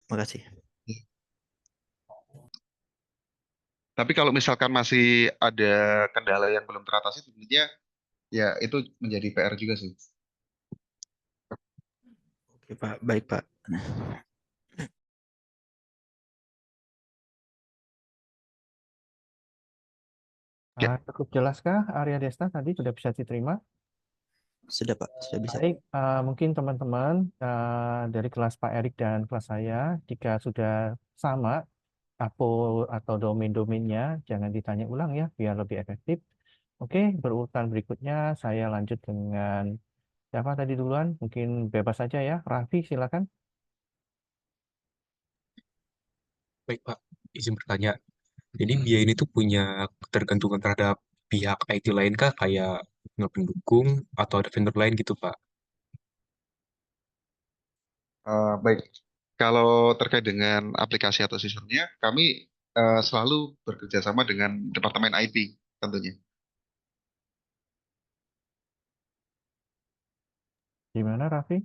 Makasih. Tapi kalau misalkan masih ada kendala yang belum teratasi, tentunya ya itu menjadi PR juga sih. Oke, Pak. Baik, Pak. Ya, Cukup jelaskah Arya Desta tadi sudah bisa diterima? Sudah, Pak. Sudah bisa. Baik, mungkin teman-teman dari kelas Pak Erik dan kelas saya, jika sudah sama APO atau domain-domainnya, jangan ditanya ulang ya, biar lebih efektif. Oke, berurutan berikutnya saya lanjut dengan siapa tadi duluan? Mungkin bebas saja ya. Raffi, silakan. Baik, Pak. Izin bertanya. Jadi biaya ini tuh punya ketergantungan terhadap pihak IT lain kah? Kayak pendukung atau ada vendor lain gitu, Pak? baik. Kalau terkait dengan aplikasi atau sistemnya, kami selalu bekerja sama dengan Departemen IT tentunya. Gimana, Raffi?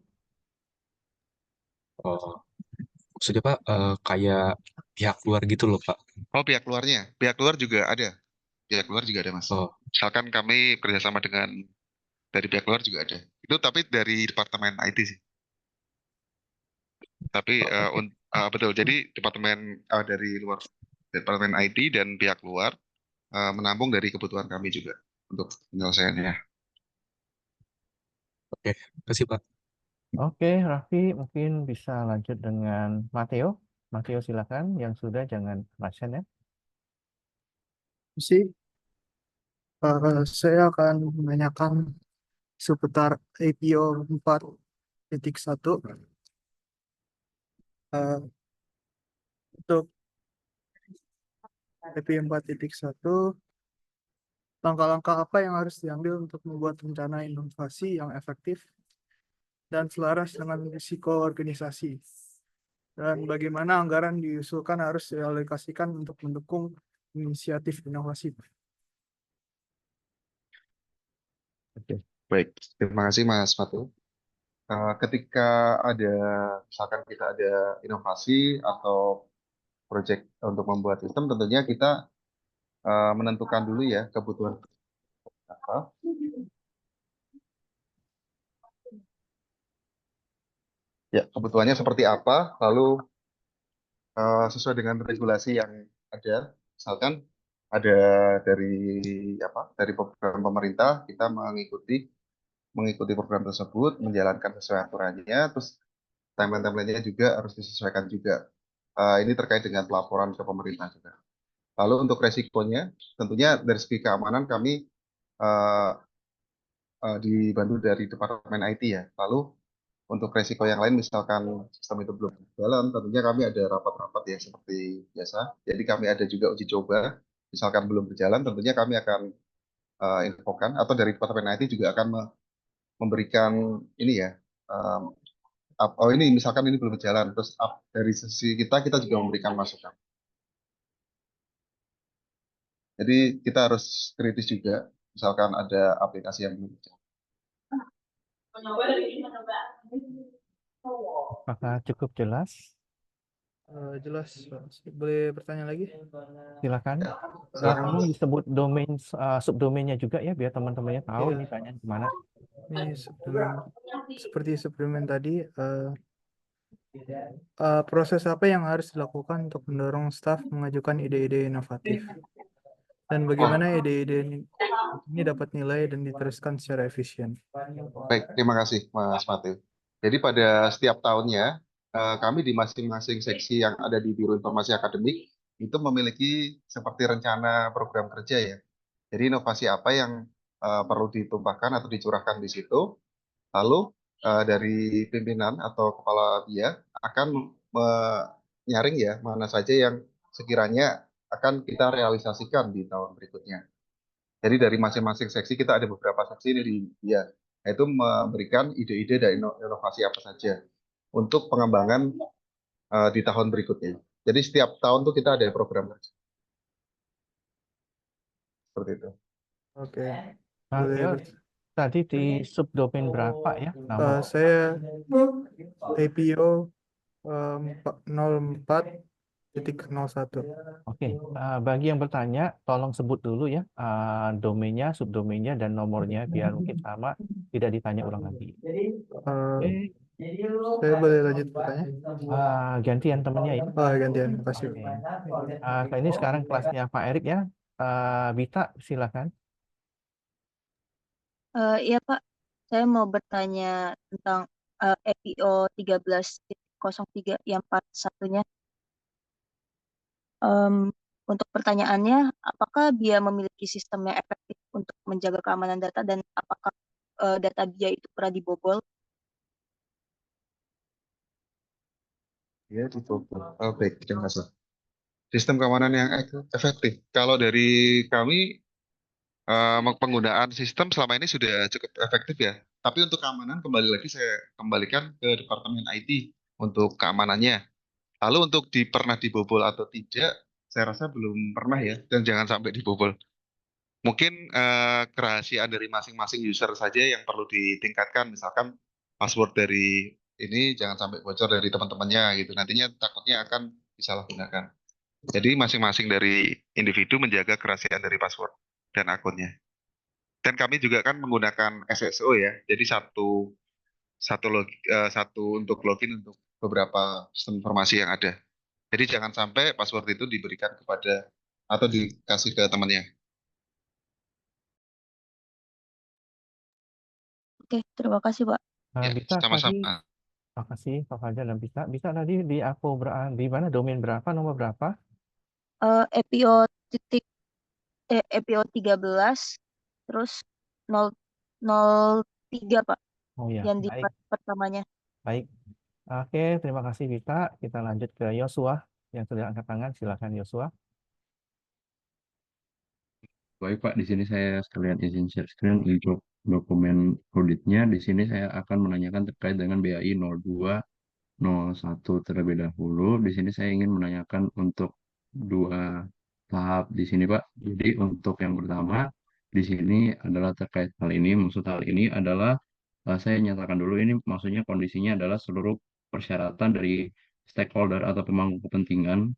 Oh, maksudnya, Pak, kayak pihak luar gitu loh, Pak. Oh, pihak luar juga ada. Pihak luar juga ada, Mas. Oh, Misalkan kami kerjasama dengan dari pihak luar juga ada. Itu tapi dari Departemen IT sih. Tapi Oke. betul. Jadi dari luar Departemen IT dan pihak luar menampung dari kebutuhan kami juga untuk penyelesaiannya. oke. Kasih, Pak. Oke, Raffi mungkin bisa lanjut dengan Matteo. Matteo silakan, yang sudah jangan absen ya. Sih, saya akan menanyakan seputar APO 4.1. Eh, untuk APO 4.1, langkah-langkah apa yang harus diambil untuk membuat rencana inovasi yang efektif dan selaras dengan risiko organisasi? Dan bagaimana anggaran diusulkan harus dialokasikan untuk mendukung inisiatif inovasi? Oke. Baik, terima kasih Mas Fatu. Ketika ada, misalkan kita ada inovasi atau proyek untuk membuat sistem, tentunya kita menentukan dulu ya kebutuhan apa. Ya, kebutuhannya seperti apa, lalu sesuai dengan regulasi yang ada. Misalkan ada dari dari program pemerintah, kita mengikuti program tersebut, menjalankan sesuai aturannya, terus timeline-timelinenya juga harus disesuaikan juga. Ini terkait dengan pelaporan ke pemerintah juga. Lalu untuk resikonya, tentunya dari segi keamanan kami uh, dibantu dari Departemen IT ya. Lalu untuk resiko yang lain, misalkan sistem itu belum jalan, tentunya kami ada rapat-rapat ya seperti biasa. Jadi kami ada juga uji coba. Misalkan belum berjalan, tentunya kami akan infokan atau dari Departemen IT juga akan memberikan ini ya. um, oh ini misalkan ini belum berjalan, terus dari sisi kita juga memberikan masukan. Jadi kita harus kritis juga, misalkan ada aplikasi yang belum berjalan. Apakah cukup jelas? Jelas, boleh bertanya lagi? Silakan. Ya, Tolong silakan. disebut domain subdomainnya juga ya, biar teman-temannya tahu Iya. ini tanya kemana. Ini seperti suplemen tadi, proses apa yang harus dilakukan untuk mendorong staf mengajukan ide-ide inovatif? Dan bagaimana Oh, ide-ide ini dapat nilai dan diteruskan secara efisien? baik, terima kasih Mas Mateo. Jadi pada setiap tahunnya, kami di masing-masing seksi yang ada di Biro Informasi Akademik itu memiliki seperti rencana program kerja ya. Jadi inovasi apa yang perlu ditumpahkan atau dicurahkan di situ. Lalu dari pimpinan atau kepala dia akan menyaring ya mana saja yang sekiranya akan kita realisasikan di tahun berikutnya. Jadi dari masing-masing seksi kita ada beberapa seksi ini di dia, yaitu memberikan ide-ide dan inovasi apa saja untuk pengembangan di tahun berikutnya. Jadi setiap tahun tuh kita ada program kerja seperti itu. Oke, Nah, boleh Tio, tadi di subdomain berapa ya nama? saya APO 04.01. Oke, bagi yang bertanya, tolong sebut dulu ya domainnya, subdomainnya, dan nomornya biar mungkin sama, tidak ditanya ulang lagi. Eh, Oke, saya boleh lanjut bertanya? gantian temennya ya. Oh, gantian, kasih. Oke, ini sekarang kelasnya Pak Erik ya. Bita, silakan. Iya Pak, saya mau bertanya tentang EPO 13.03 yang part satunya. Em, untuk pertanyaannya, apakah BIA memiliki sistem yang efektif untuk menjaga keamanan data dan apakah data BIA itu pernah dibobol? Ya, dibobol. Oh, baik, terima kasih. Sistem keamanan yang efektif. Kalau dari kami, penggunaan sistem selama ini sudah cukup efektif ya. Tapi untuk keamanan, kembali lagi saya kembalikan ke Departemen IT untuk keamanannya. Lalu untuk pernah dibobol atau tidak, saya rasa belum pernah ya, dan jangan sampai dibobol. Mungkin kerahasiaan dari masing-masing user saja yang perlu ditingkatkan. Misalkan password dari ini jangan sampai bocor dari teman-temannya gitu. Nantinya takutnya akan disalahgunakan. Jadi masing-masing dari individu menjaga kerahasiaan dari password dan akunnya. Dan kami juga kan menggunakan SSO ya. Jadi satu untuk login untuk beberapa sistem informasi yang ada. Jadi jangan sampai password itu diberikan kepada atau dikasih ke temannya. Oke, terima kasih Pak. Ya, Bisa tadi, sama-sama. makasih Pak Fajar dan Bisa tadi di di mana, domain berapa, nomor berapa? EPO titik EPO 13 terus 003 Pak, Oh ya, yang di baik, part pertamanya. baik. Oke, terima kasih Bisa. Kita lanjut ke Yosua yang sudah angkat tangan. Silakan Yosua. Baik Pak, di sini saya sekalian izin share screen untuk dokumen auditnya. Di sini saya akan menanyakan terkait dengan BAI 0201 terlebih dahulu. Di sini saya ingin menanyakan untuk dua tahap di sini Pak. Jadi untuk yang pertama di sini adalah terkait hal ini. Maksud hal ini adalah saya nyatakan dulu ini maksudnya kondisinya adalah seluruh persyaratan dari stakeholder atau pemangku kepentingan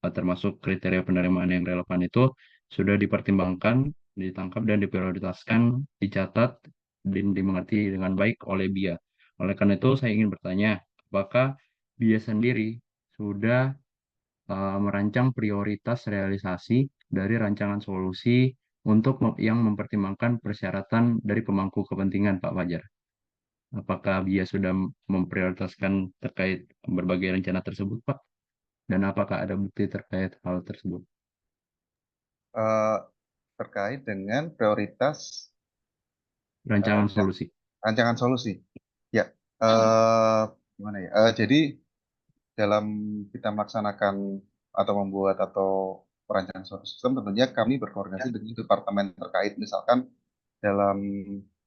termasuk kriteria penerimaan yang relevan itu sudah dipertimbangkan, ditangkap dan diprioritaskan, dicatat, dan dimengerti dengan baik oleh BIA. Oleh karena itu saya ingin bertanya, apakah BIA sendiri sudah merancang prioritas realisasi dari rancangan solusi untuk yang mempertimbangkan persyaratan dari pemangku kepentingan, Pak Fajar? Apakah BIA sudah memprioritaskan terkait berbagai rencana tersebut, Pak? Dan apakah ada bukti terkait hal tersebut? Eh, Terkait dengan prioritas Rancangan solusi. rancangan solusi. Ya, gimana ya? Jadi dalam kita melaksanakan atau membuat atau perancangan suatu sistem, tentunya kami berkoordinasi dengan departemen terkait. Misalkan dalam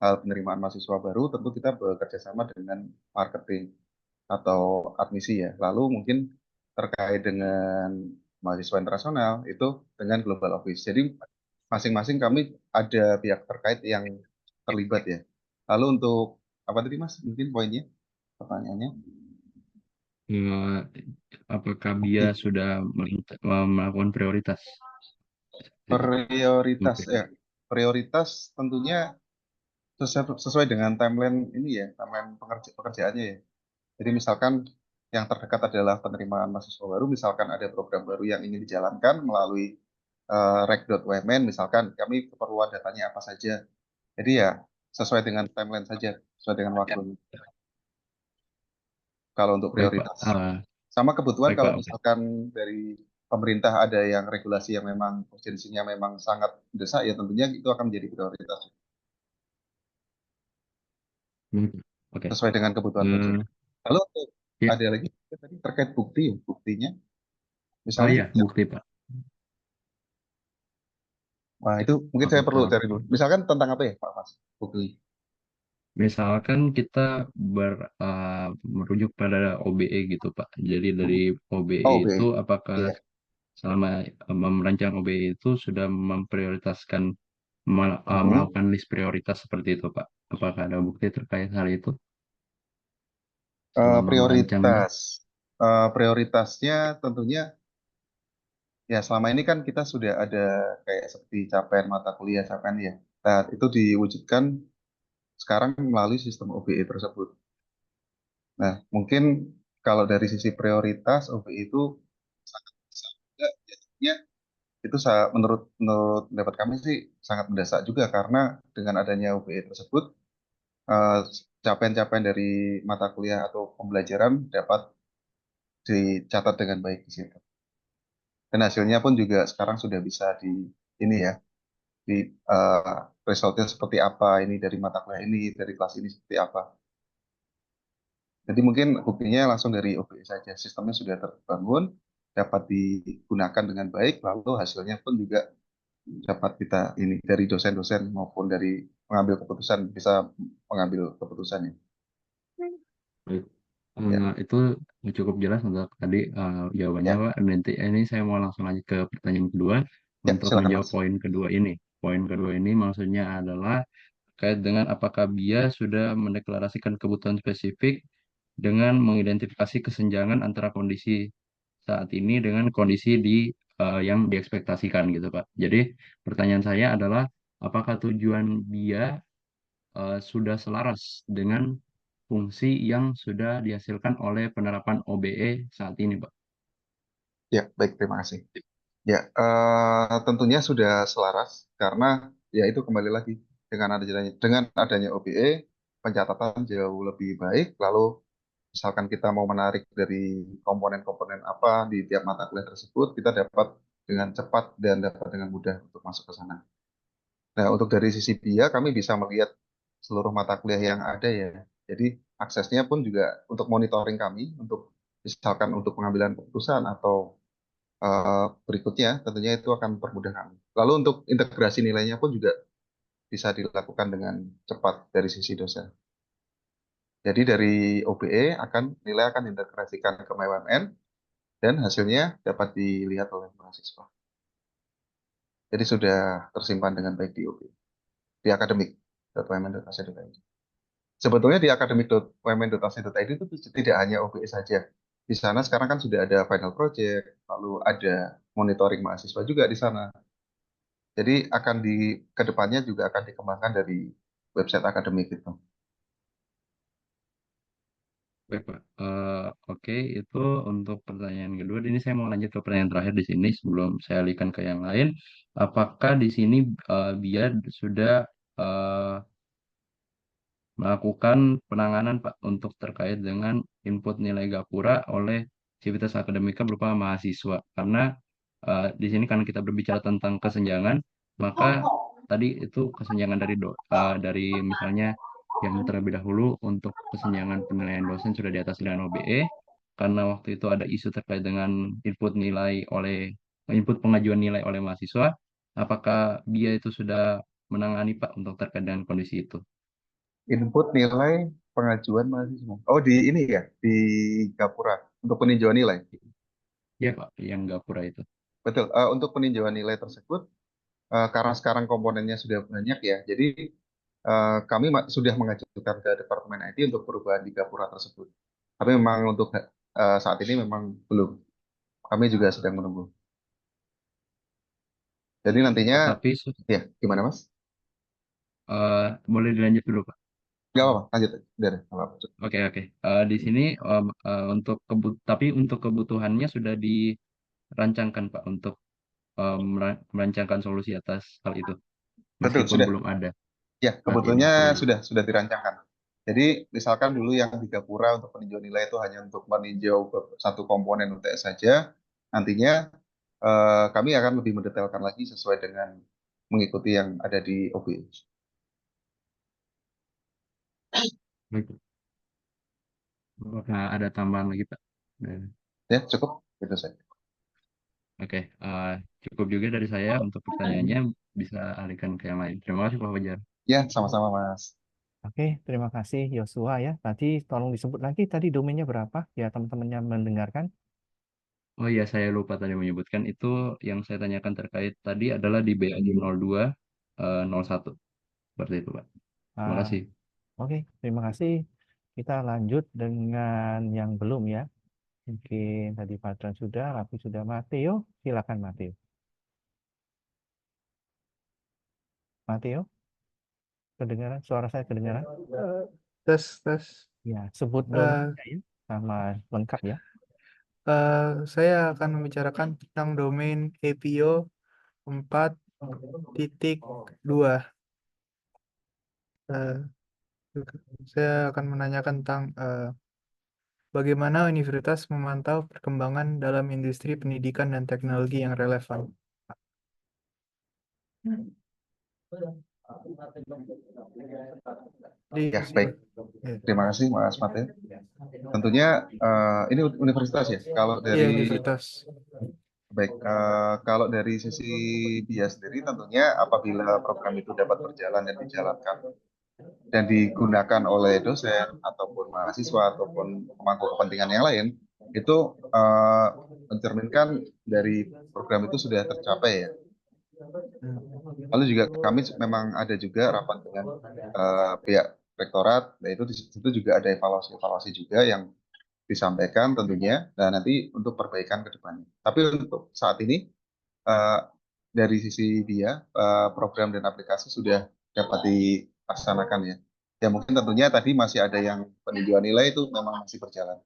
hal penerimaan mahasiswa baru, tentu kita bekerja sama dengan marketing atau admisi ya. Lalu mungkin terkait dengan mahasiswa internasional itu dengan global office. Jadi masing-masing kami ada pihak terkait yang terlibat ya. Lalu untuk apa tadi Mas? Mungkin poinnya pertanyaannya. Eh, apakah BIA sudah melakukan prioritas? Prioritas Oke. ya. Prioritas tentunya sesuai dengan timeline ini ya, timeline pekerjaannya ya. Jadi misalkan yang terdekat adalah penerimaan mahasiswa baru, misalkan ada program baru yang ingin dijalankan melalui rek.wmn, misalkan kami keperluan datanya apa saja. Jadi ya sesuai dengan timeline saja, sesuai dengan waktu. Kalau untuk Baik, Pak. prioritas. Sama kebutuhan Baik, kalau Pak. misalkan dari pemerintah ada yang regulasi yang memang urgensinya memang sangat mendesak, ya tentunya itu akan menjadi prioritas Oke. sesuai dengan kebutuhan proyek. Eh, Lalu untuk ya. ada lagi tadi terkait bukti, buktinya, Oh misalnya, iya, bukti, Pak. wah itu mungkin saya perlu Apakah cari dulu. Misalkan tentang apa ya, Pak Mas? Bukti. misalkan kita merujuk pada OBE gitu, Pak. Jadi dari OBE Oh, itu oke. apakah Iya. selama merancang OBE itu sudah memprioritaskan Mhm. melakukan list prioritas seperti itu, Pak? Apakah ada bukti terkait hal itu selama merancangnya? Prioritas. Prioritasnya tentunya ya selama ini kan kita sudah ada kayak seperti capaian mata kuliah capaian ya. Nah, itu diwujudkan sekarang melalui sistem OBE tersebut. Nah, mungkin kalau dari sisi prioritas OBE itu sangat besar juga jadinya itu menurut menurut pendapat kami sih sangat mendesak juga karena dengan adanya OBE tersebut eh, capaian-capaian dari mata kuliah atau pembelajaran dapat dicatat dengan baik di situ. Dan hasilnya pun juga sekarang sudah bisa di ini ya, di resultnya seperti apa, ini dari mata kuliah ini, dari kelas ini seperti apa. Jadi mungkin buktinya langsung dari OBE saja, sistemnya sudah terbangun, dapat digunakan dengan baik, lalu hasilnya pun juga dapat kita ini dari dosen-dosen maupun dari pengambil keputusan bisa mengambil keputusannya. Baik. Ya, Itu cukup jelas untuk tadi jawabannya ya, Pak. Nanti ini saya mau langsung lanjut ke pertanyaan kedua. ya, Untuk silakan menjawab Mas. poin kedua ini. Poin kedua ini maksudnya adalah terkait dengan apakah BIA sudah mendeklarasikan kebutuhan spesifik dengan mengidentifikasi kesenjangan antara kondisi saat ini dengan kondisi yang diekspektasikan gitu Pak. Jadi pertanyaan saya adalah apakah tujuan BIA sudah selaras dengan fungsi yang sudah dihasilkan oleh penerapan OBE saat ini, Pak? Ya, baik, terima kasih. Ya, tentunya sudah selaras karena ya itu kembali lagi dengan adanya OBE pencatatan jauh lebih baik. Lalu misalkan kita mau menarik dari komponen-komponen apa di tiap mata kuliah tersebut, kita dapat dengan cepat dan dapat dengan mudah untuk masuk ke sana. Nah, untuk dari sisi BIA kami bisa melihat seluruh mata kuliah yang ada ya. Jadi aksesnya pun juga untuk monitoring kami, untuk misalkan untuk pengambilan keputusan atau berikutnya tentunya itu akan mempermudah kami. Lalu untuk integrasi nilainya pun juga bisa dilakukan dengan cepat dari sisi dosen. Jadi dari OBE nilai akan diintegrasikan ke MWMN dan hasilnya dapat dilihat oleh mahasiswa. Jadi sudah tersimpan dengan baik di OBE, di akademik.wmn.ac.id. Sebetulnya di akademik.wmn.ac.id itu tidak hanya OBE saja. Di sana sekarang kan sudah ada final project, lalu ada monitoring mahasiswa juga di sana. Jadi kedepannya juga akan dikembangkan dari website akademik itu. Baik, Pak. Oke, itu untuk pertanyaan kedua. Ini saya mau lanjut ke pertanyaan terakhir di sini sebelum saya alihkan ke yang lain. Apakah di sini BIA sudah eh, melakukan penanganan Pak untuk terkait dengan input nilai gapura oleh Civitas Akademika berupa mahasiswa? Karena di sini kan kita berbicara tentang kesenjangan, maka tadi itu kesenjangan dari misalnya yang terlebih dahulu untuk kesenjangan penilaian dosen sudah di atas nilai OBE, karena waktu itu ada isu terkait dengan input pengajuan nilai oleh mahasiswa, apakah BIA itu sudah menangani Pak untuk terkait dengan kondisi itu? Input nilai pengajuan mahasiswa. Oh, di ini ya, di Gapura untuk peninjauan nilai. Ya Pak, yang gapura itu. Betul. Untuk peninjauan nilai tersebut, karena sekarang komponennya sudah banyak ya, jadi kami sudah mengajukan ke Departemen IT untuk perubahan di Gapura tersebut. Tapi memang untuk saat ini memang belum. Kami juga sedang menunggu. Jadi nantinya, Tetapi ya gimana Mas? boleh dilanjut dulu Pak. Gak apa-apa, lanjut. Udah, deh, nggak apa-apa. Oke oke. Di sini tapi untuk kebutuhannya sudah dirancangkan Pak untuk merancangkan solusi atas hal itu, Betul, meskipun sudah. belum ada Ya, saat ini. kebetulannya Oh iya. sudah dirancangkan. Jadi, misalkan dulu yang di Gapura untuk peninjauan nilai itu hanya untuk meninjau satu komponen UTS saja. Nantinya kami akan lebih mendetailkan lagi sesuai dengan mengikuti yang ada di OB. Baik. Apakah ada tambahan lagi Pak? Ya, cukup. Itu saja. Oke, cukup juga dari saya untuk pertanyaannya, bisa alihkan ke yang lain. Terima kasih Pak Fajar. Ya, sama-sama Mas. Oke, terima kasih Yosua ya. Tadi tolong disebut lagi tadi domainnya berapa ya teman-temannya mendengarkan. Oh iya, saya lupa tadi menyebutkan itu yang saya tanyakan terkait tadi adalah di BAD 02 01. Seperti itu, Pak. Terima Ah, kasih. oke, terima kasih. Kita lanjut dengan yang belum ya. Mungkin tadi Patran sudah, Raffi sudah. Mateo, silakan Mateo. Mateo, kedengaran? Suara saya kedengaran? Tes. Ya, sebut Eh, domainnya ya, sama lengkap ya. saya akan membicarakan tentang domain APO 4.2. Eh, saya akan menanyakan tentang bagaimana universitas memantau perkembangan dalam industri pendidikan dan teknologi yang relevan. Jadi, Ya, baik. ya, Terima kasih Mas Mateo. Tentunya ini universitas ya. Kalau iya, dari universitas. baik, kalau dari sisi dia sendiri tentunya apabila program itu dapat berjalan dan dijalankan dan digunakan oleh dosen ataupun mahasiswa ataupun pemangku kepentingan yang lain, itu mencerminkan dari program itu sudah tercapai ya. Hmm. Lalu juga kami memang ada juga rapat dengan pihak rektorat, yaitu di situ juga ada evaluasi-evaluasi juga yang disampaikan tentunya, dan nanti untuk perbaikan ke depannya. Tapi untuk saat ini eh, dari sisi dia program dan aplikasi sudah dapat dilaksanakan ya. Ya mungkin tentunya tadi masih ada yang peninjauan nilai itu memang masih berjalan.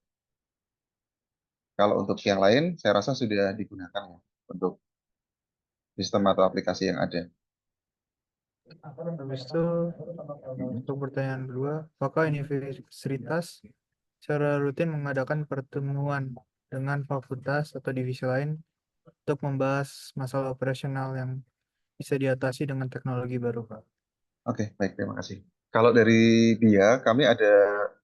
Kalau untuk yang lain saya rasa sudah digunakan ya untuk sistem atau aplikasi yang ada. Habis itu, untuk pertanyaan kedua, apakah universitas secara rutin mengadakan pertemuan dengan fakultas atau divisi lain untuk membahas masalah operasional yang bisa diatasi dengan teknologi baru, Pak? Oke, baik, terima kasih. Kalau dari dia, kami ada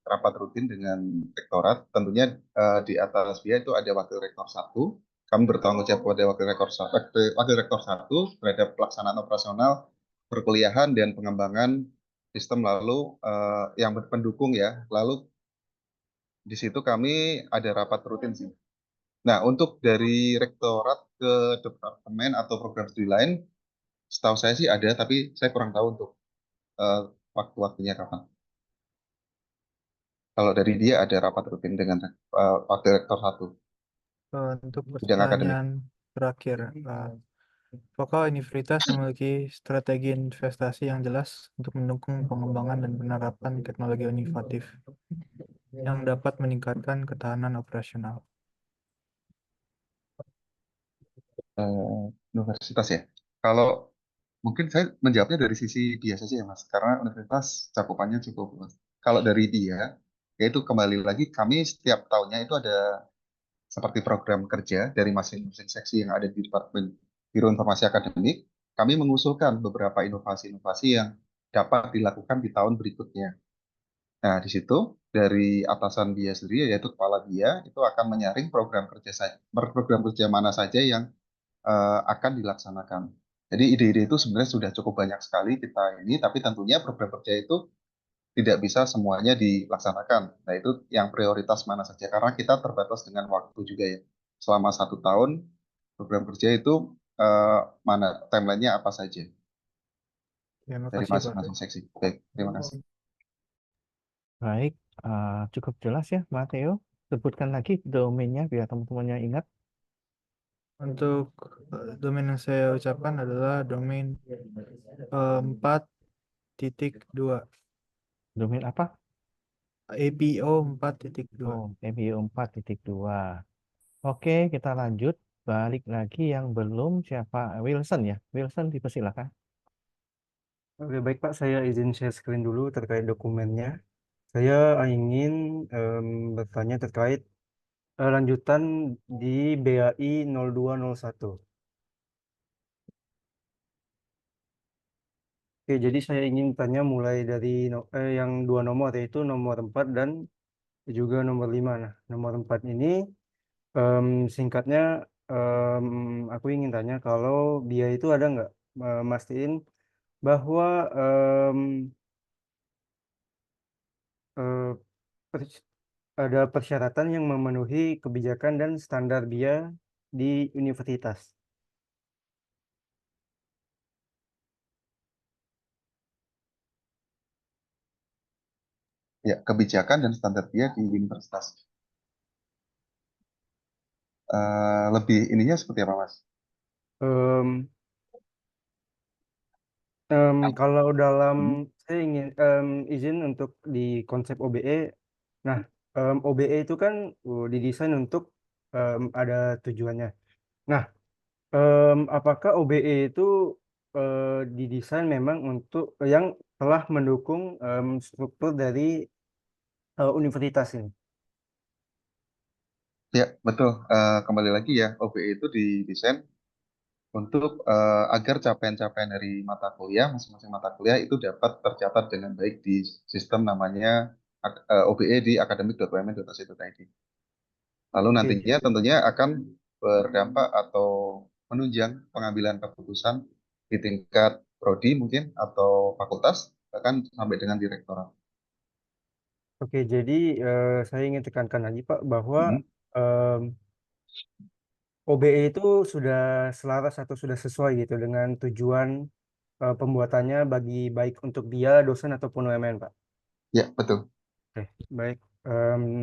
rapat rutin dengan rektorat. Tentunya di atas dia itu ada wakil rektor satu. Kami bertanggung jawab pada wakil rektor satu terhadap pelaksanaan operasional perkuliahan dan pengembangan sistem lalu yang pendukung ya. Lalu di situ kami ada rapat rutin sih. Nah, untuk dari rektorat ke departemen atau program studi lain, setahu saya sih ada, tapi saya kurang tahu untuk eh, waktu-waktunya kapan. Kalau dari dia ada rapat rutin dengan wakil rektor satu Untuk bidang akademik. pertanyaan terakhir, apakah universitas memiliki strategi investasi yang jelas untuk mendukung pengembangan dan penerapan teknologi inovatif yang dapat meningkatkan ketahanan operasional? Universitas ya. Kalau mungkin saya menjawabnya dari sisi dia saja ya Mas, karena universitas cakupannya cukup luas. Kalau dari dia, yaitu kembali lagi kami setiap tahunnya itu ada seperti program kerja dari masing-masing seksi yang ada di Departemen Biro Informasi Akademik, kami mengusulkan beberapa inovasi-inovasi yang dapat dilakukan di tahun berikutnya. Nah, di situ dari atasan dia sendiri, yaitu kepala dia, itu akan menyaring program kerja mana saja yang akan dilaksanakan. Jadi ide-ide itu sebenarnya sudah cukup banyak sekali kita ini, tapi tentunya program kerja itu tidak bisa semuanya dilaksanakan. Nah, itu yang prioritas mana saja, karena kita terbatas dengan waktu juga ya. Selama 1 tahun, program kerja itu mana timelinenya apa saja Terima dari kasih, Pak. masing-masing seksi. Baik, terima kasih. Baik, cukup jelas ya Mateo. Sebutkan lagi domainnya biar teman-temannya ingat. Untuk domain yang saya ucapkan adalah domain 4.2. Domain apa? APO 4.2. Oh, MBO 4.2. Oke, kita lanjut. Balik lagi yang belum siapa? Wilson ya. Wilson dipersilakan. Oke, baik Pak, saya izin share screen dulu terkait dokumennya. Saya ingin bertanya terkait lanjutan di BAI 0201. Oke, jadi saya ingin tanya mulai dari yang dua nomor, yaitu nomor 4 dan juga nomor 5. Nah, nomor 4 ini singkatnya em, aku ingin tanya kalau dia itu ada nggak mastiin bahwa eh, pers- ada persyaratan yang memenuhi kebijakan dan standar BIA di universitas. Ya, kebijakan dan standar dia di universitas. Lebih ininya seperti apa, Mas? Em, Kalau dalam Hmm. saya ingin izin untuk di konsep OBE. Nah, OBE itu kan didesain untuk ada tujuannya. Nah, apakah OBE itu didesain memang untuk yang telah mendukung struktur dari universitas ini? Ya, betul. Kembali lagi ya, OBE itu didesain untuk agar capaian-capaian dari mata kuliah, masing-masing mata kuliah itu dapat tercatat dengan baik di sistem namanya OBE di academic.umn.ac.id. Lalu Oke, nantinya tentunya akan berdampak atau menunjang pengambilan keputusan di tingkat prodi mungkin atau fakultas, bahkan sampai dengan direktorat. oke. Jadi saya ingin tekankan lagi Pak bahwa Hmm. em, OBE itu sudah selaras atau sudah sesuai gitu dengan tujuan pembuatannya bagi baik untuk dia dosen ataupun UMN Pak. Ya, betul. Oke, baik.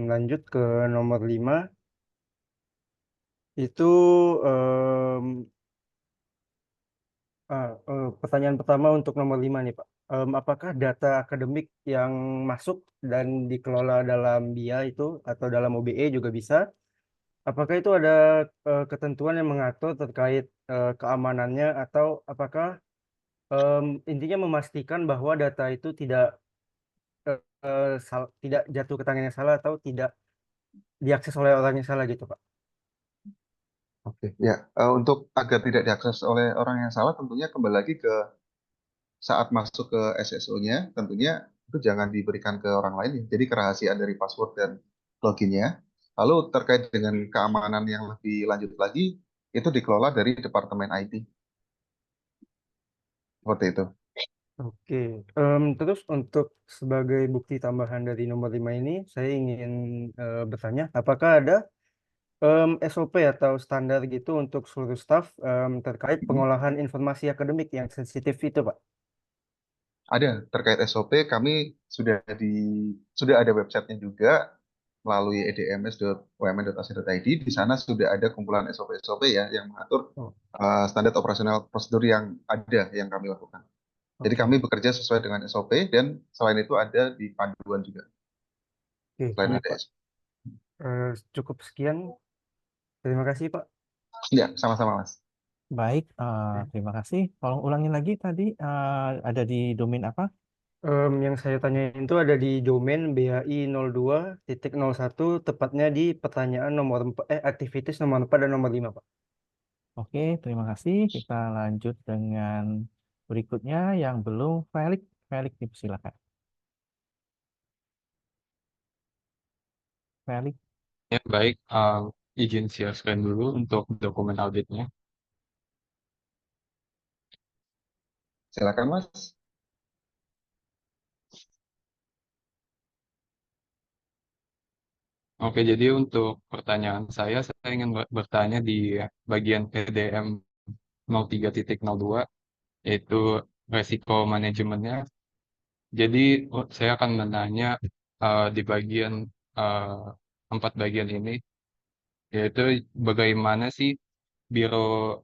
Lanjut ke nomor 5 itu em, pertanyaan pertama untuk nomor 5 nih Pak. Apakah data akademik yang masuk dan dikelola dalam BIA itu atau dalam OBE juga bisa? Apakah itu ada ketentuan yang mengatur terkait keamanannya atau apakah intinya memastikan bahwa data itu tidak jatuh ke tangan yang salah atau tidak diakses oleh orang yang salah gitu Pak? Oke. Ya, untuk agar tidak diakses oleh orang yang salah, tentunya kembali lagi ke saat masuk ke SSO-nya, tentunya itu jangan diberikan ke orang lain ya. Jadi kerahasiaan dari password dan loginnya. Lalu terkait dengan keamanan yang lebih lanjut lagi, itu dikelola dari Departemen IT. Seperti itu. Oke, terus untuk sebagai bukti tambahan dari nomor 5 ini, saya ingin bertanya, apakah ada SOP atau standar gitu untuk seluruh staf terkait pengolahan informasi akademik yang sensitif itu, Pak? Ada terkait SOP, kami sudah ada websitenya juga melalui edms.umn.ac.id. Di sana sudah ada kumpulan SOP-SOP ya yang mengatur Oh, standar operasional prosedur yang ada yang kami lakukan. Jadi oke, kami bekerja sesuai dengan SOP dan selain itu ada di panduan juga. oke, Selain baik, ada Pak. SOP. Cukup sekian. Terima kasih, Pak. Ya, sama-sama Mas. Baik, Oke. terima kasih. Tolong ulangin lagi tadi ada di domain apa? Yang saya tanyain itu ada di domain BHI 02.01, tepatnya di pertanyaan nomor 4, aktivitas nomor 4 dan nomor 5, Pak. Oke, terima kasih. Kita lanjut dengan berikutnya yang belum Felix. Felix, silakan. Felix. Ya, baik. Izin share screen dulu untuk dokumen auditnya. Silakan Mas. Oke, jadi untuk pertanyaan saya ingin bertanya di bagian PDM 03.02, yaitu resiko manajemennya. Jadi, saya akan menanya di bagian eh, 4 bagian ini, yaitu bagaimana sih Biro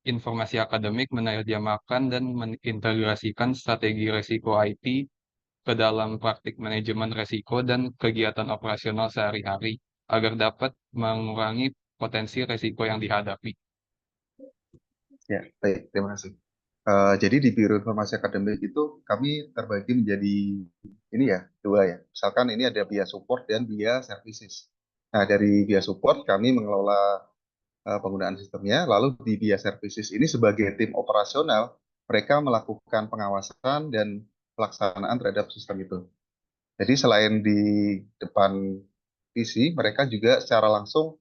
Informasi Akademik menerjemahkan dan mengintegrasikan strategi resiko IT ke dalam praktik manajemen resiko dan kegiatan operasional sehari-hari agar dapat mengurangi potensi resiko yang dihadapi. Ya, baik. Terima kasih. Jadi di Biro Informasi Akademik itu kami terbagi menjadi ini ya, dua ya. Misalkan ini ada via support dan via services. Nah, dari via support kami mengelola penggunaan sistemnya, lalu di via services ini sebagai tim operasional, mereka melakukan pengawasan dan pelaksanaan terhadap sistem itu. Jadi selain di depan PC, mereka juga secara langsung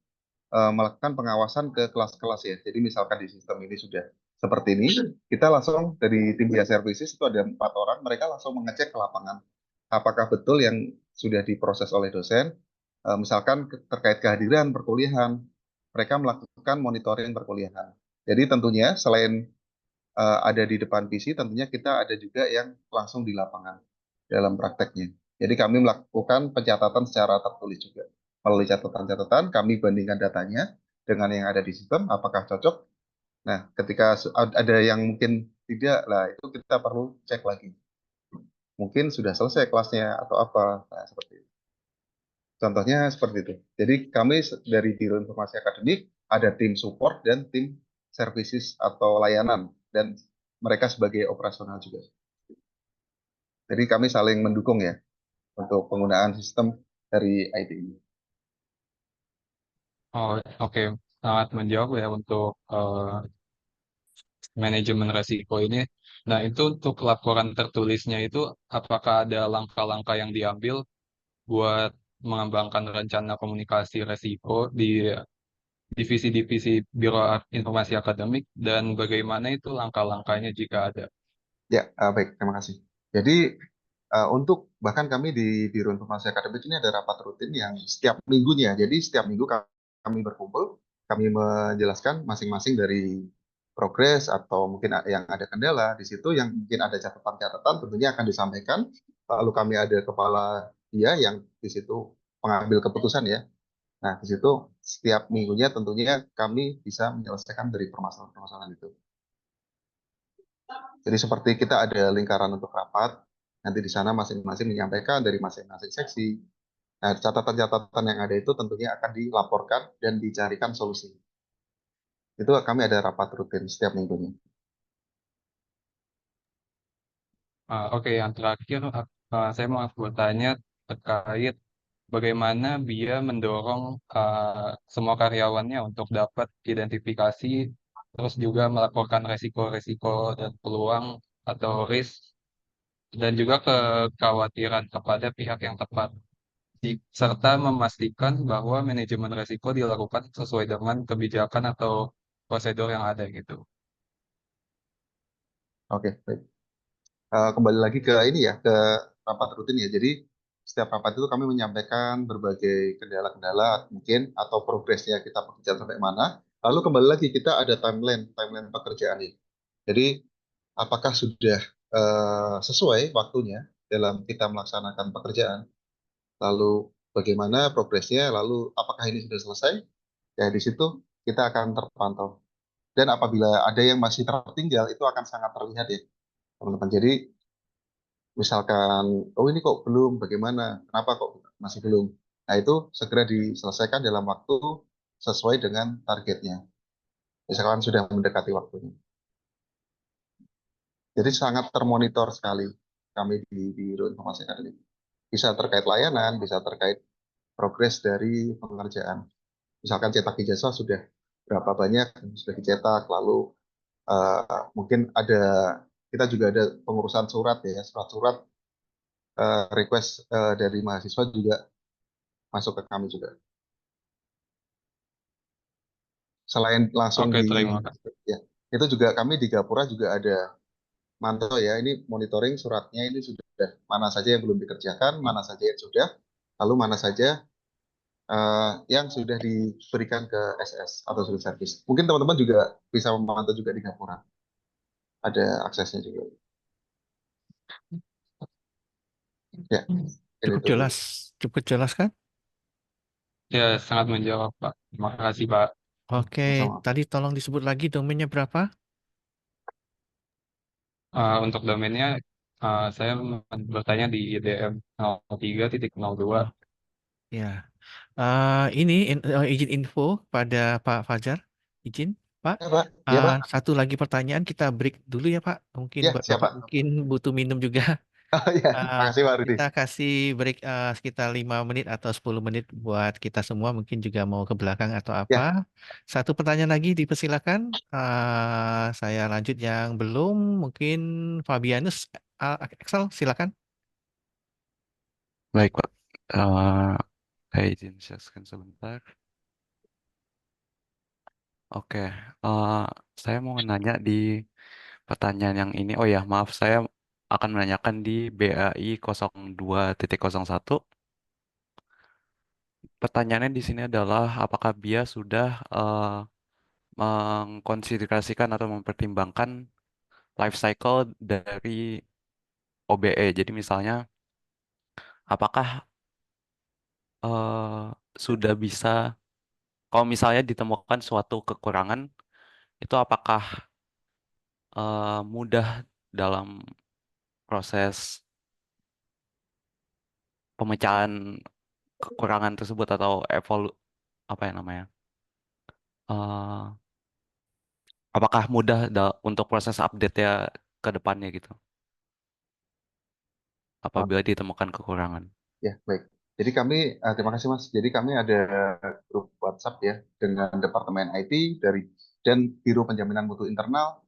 melakukan pengawasan ke kelas-kelas ya. Jadi misalkan di sistem ini sudah seperti ini, kita langsung dari tim via services itu ada 4 orang, mereka langsung mengecek ke lapangan apakah betul yang sudah diproses oleh dosen, misalkan terkait kehadiran perkuliahan, mereka melakukan monitoring perkuliahan. Jadi tentunya selain ada di depan PC, tentunya kita ada juga yang langsung di lapangan dalam prakteknya. Jadi kami melakukan pencatatan secara tertulis juga. Melalui catatan-catatan, kami bandingkan datanya, dengan yang ada di sistem, apakah cocok. Nah, ketika ada yang mungkin tidak, lah itu kita perlu cek lagi. Mungkin sudah selesai kelasnya atau apa. Nah, seperti itu. Contohnya seperti itu. Jadi kami dari Biro Informasi Akademik ada tim support dan tim services atau layanan dan mereka sebagai operasional juga. Jadi kami saling mendukung ya untuk penggunaan sistem dari IT ini. Oh, oke. Sangat menjawab ya untuk manajemen resiko ini. Nah, itu untuk laporan tertulisnya itu apakah ada langkah-langkah yang diambil buat mengembangkan rencana komunikasi resiko di divisi-divisi Biro Informasi Akademik dan bagaimana itu langkah-langkahnya jika ada? Ya, baik, terima kasih. Jadi untuk bahkan kami di Biro Informasi Akademik ini ada rapat rutin yang setiap minggunya. Jadi setiap minggu kami berkumpul, kami menjelaskan masing-masing dari progres atau mungkin yang ada kendala di situ, yang mungkin ada catatan-catatan tentunya akan disampaikan. Lalu kami ada kepala dia yang di situ pengambil keputusan ya. Nah, di situ setiap minggunya tentunya kami bisa menyelesaikan dari permasalahan-permasalahan itu. Jadi seperti kita ada lingkaran untuk rapat, nanti di sana masing-masing menyampaikan dari masing-masing seksi. Nah, catatan-catatan yang ada itu tentunya akan dilaporkan dan dicarikan solusi. Itu kami ada rapat rutin setiap minggunya. Oke, yang terakhir saya mau bertanya terkait bagaimana BIA mendorong semua karyawannya untuk dapat identifikasi, terus juga melaporkan resiko-resiko dan peluang atau risk, dan juga kekhawatiran kepada pihak yang tepat, serta memastikan bahwa manajemen resiko dilakukan sesuai dengan kebijakan atau prosedur yang ada gitu. Oke, baik. Kembali lagi ke ini ya, ke rapat rutin ya. Jadi setiap rapat itu kami menyampaikan berbagai kendala-kendala mungkin atau progresnya kita bekerja sampai mana. Lalu kembali lagi kita ada timeline pekerjaan ini. Jadi apakah sudah sesuai waktunya dalam kita melaksanakan pekerjaan, lalu bagaimana progresnya, lalu apakah ini sudah selesai, ya di situ kita akan terpantau. Dan apabila ada yang masih tertinggal, itu akan sangat terlihat ya, teman-teman. Jadi misalkan, oh ini kok belum, bagaimana, kenapa kok masih belum. Nah itu segera diselesaikan dalam waktu sesuai dengan targetnya. Misalkan sudah mendekati waktunya. Jadi sangat termonitor sekali kami di Biro Informasi Akademik. Bisa terkait layanan, bisa terkait progres dari pengerjaan. Misalkan cetak ijazah sudah berapa banyak yang sudah dicetak, lalu mungkin ada, kita juga ada pengurusan surat ya, surat-surat request dari mahasiswa juga masuk ke kami juga. Selain langsung Oke, terima kasih. ya, itu juga kami di Gapura juga ada mantau ya, ini monitoring suratnya ini sudah mana saja yang belum dikerjakan, mana saja yang sudah, lalu mana saja yang sudah diberikan ke SS atau civil service. Mungkin teman-teman juga bisa memantau juga di Gapura. Ada aksesnya juga. Ya, ini Cukup itu dulu. jelas, cukup jelas kan? Ya, sangat menjawab, Pak. Terima kasih, Pak. Oke, Sama. tadi tolong disebut lagi domainnya berapa? Untuk domainnya, saya bertanya di IDM 03.02. Ya, izin info pada Pak Fajar, izin Pak. Ya, Pak. Ya, Pak. Satu lagi pertanyaan kita break dulu ya Pak. Mungkin Ya, Bapak siapa? mungkin butuh minum juga. Oh ya, Uh, makasih Pak Rudi. kita kasih break sekitar 5 menit atau 10 menit buat kita semua mungkin juga mau ke belakang atau apa. Ya, Satu pertanyaan lagi dipersilakan. Saya lanjut yang belum, mungkin Fabianus Excel silakan. Baik, Pak. Eh, saya izin share sebentar. Oke, saya mau nanya di pertanyaan yang ini. Oh ya, maaf, saya akan menanyakan di BAI 02.01. Pertanyaannya di sini adalah apakah BIA sudah mengkonsiderasikan atau mempertimbangkan life cycle dari OBE. Jadi misalnya, apakah sudah bisa kalau misalnya ditemukan suatu kekurangan, itu apakah mudah dalam proses pemecahan kekurangan tersebut atau apa ya namanya? eh Apakah mudah untuk proses update ya ke depannya gitu, Ah, apabila ditemukan kekurangan? ya, baik. Jadi kami, terima kasih Mas. Jadi kami ada grup WhatsApp ya dengan Departemen IT dan Biro Penjaminan Mutu Internal,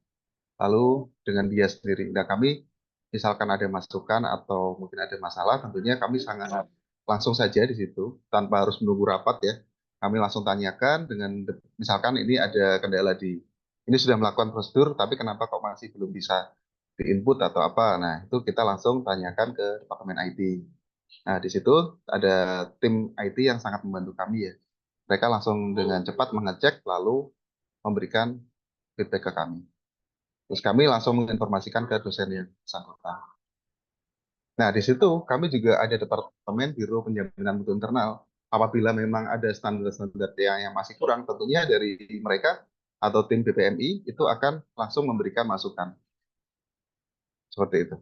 lalu dengan dia sendiri. Nah, kami misalkan ada masukan atau mungkin ada masalah, tentunya kami sangat langsung saja di situ tanpa harus menunggu rapat ya. Kami langsung tanyakan dengan misalkan ini ada kendala ini sudah melakukan prosedur, tapi kenapa kok masih belum bisa di-input atau apa? Nah, itu kita langsung tanyakan ke Departemen IT. Nah, di situ ada tim IT yang sangat membantu kami ya. Mereka langsung dengan cepat mengecek lalu memberikan feedback ke kami. Terus kami langsung menginformasikan ke dosen yang bersangkutan. Nah, di situ kami juga ada departemen biro penjaminan mutu internal. Apabila memang ada standar-standar yang masih kurang, tentunya dari mereka atau tim BPMI itu akan langsung memberikan masukan. Seperti itu.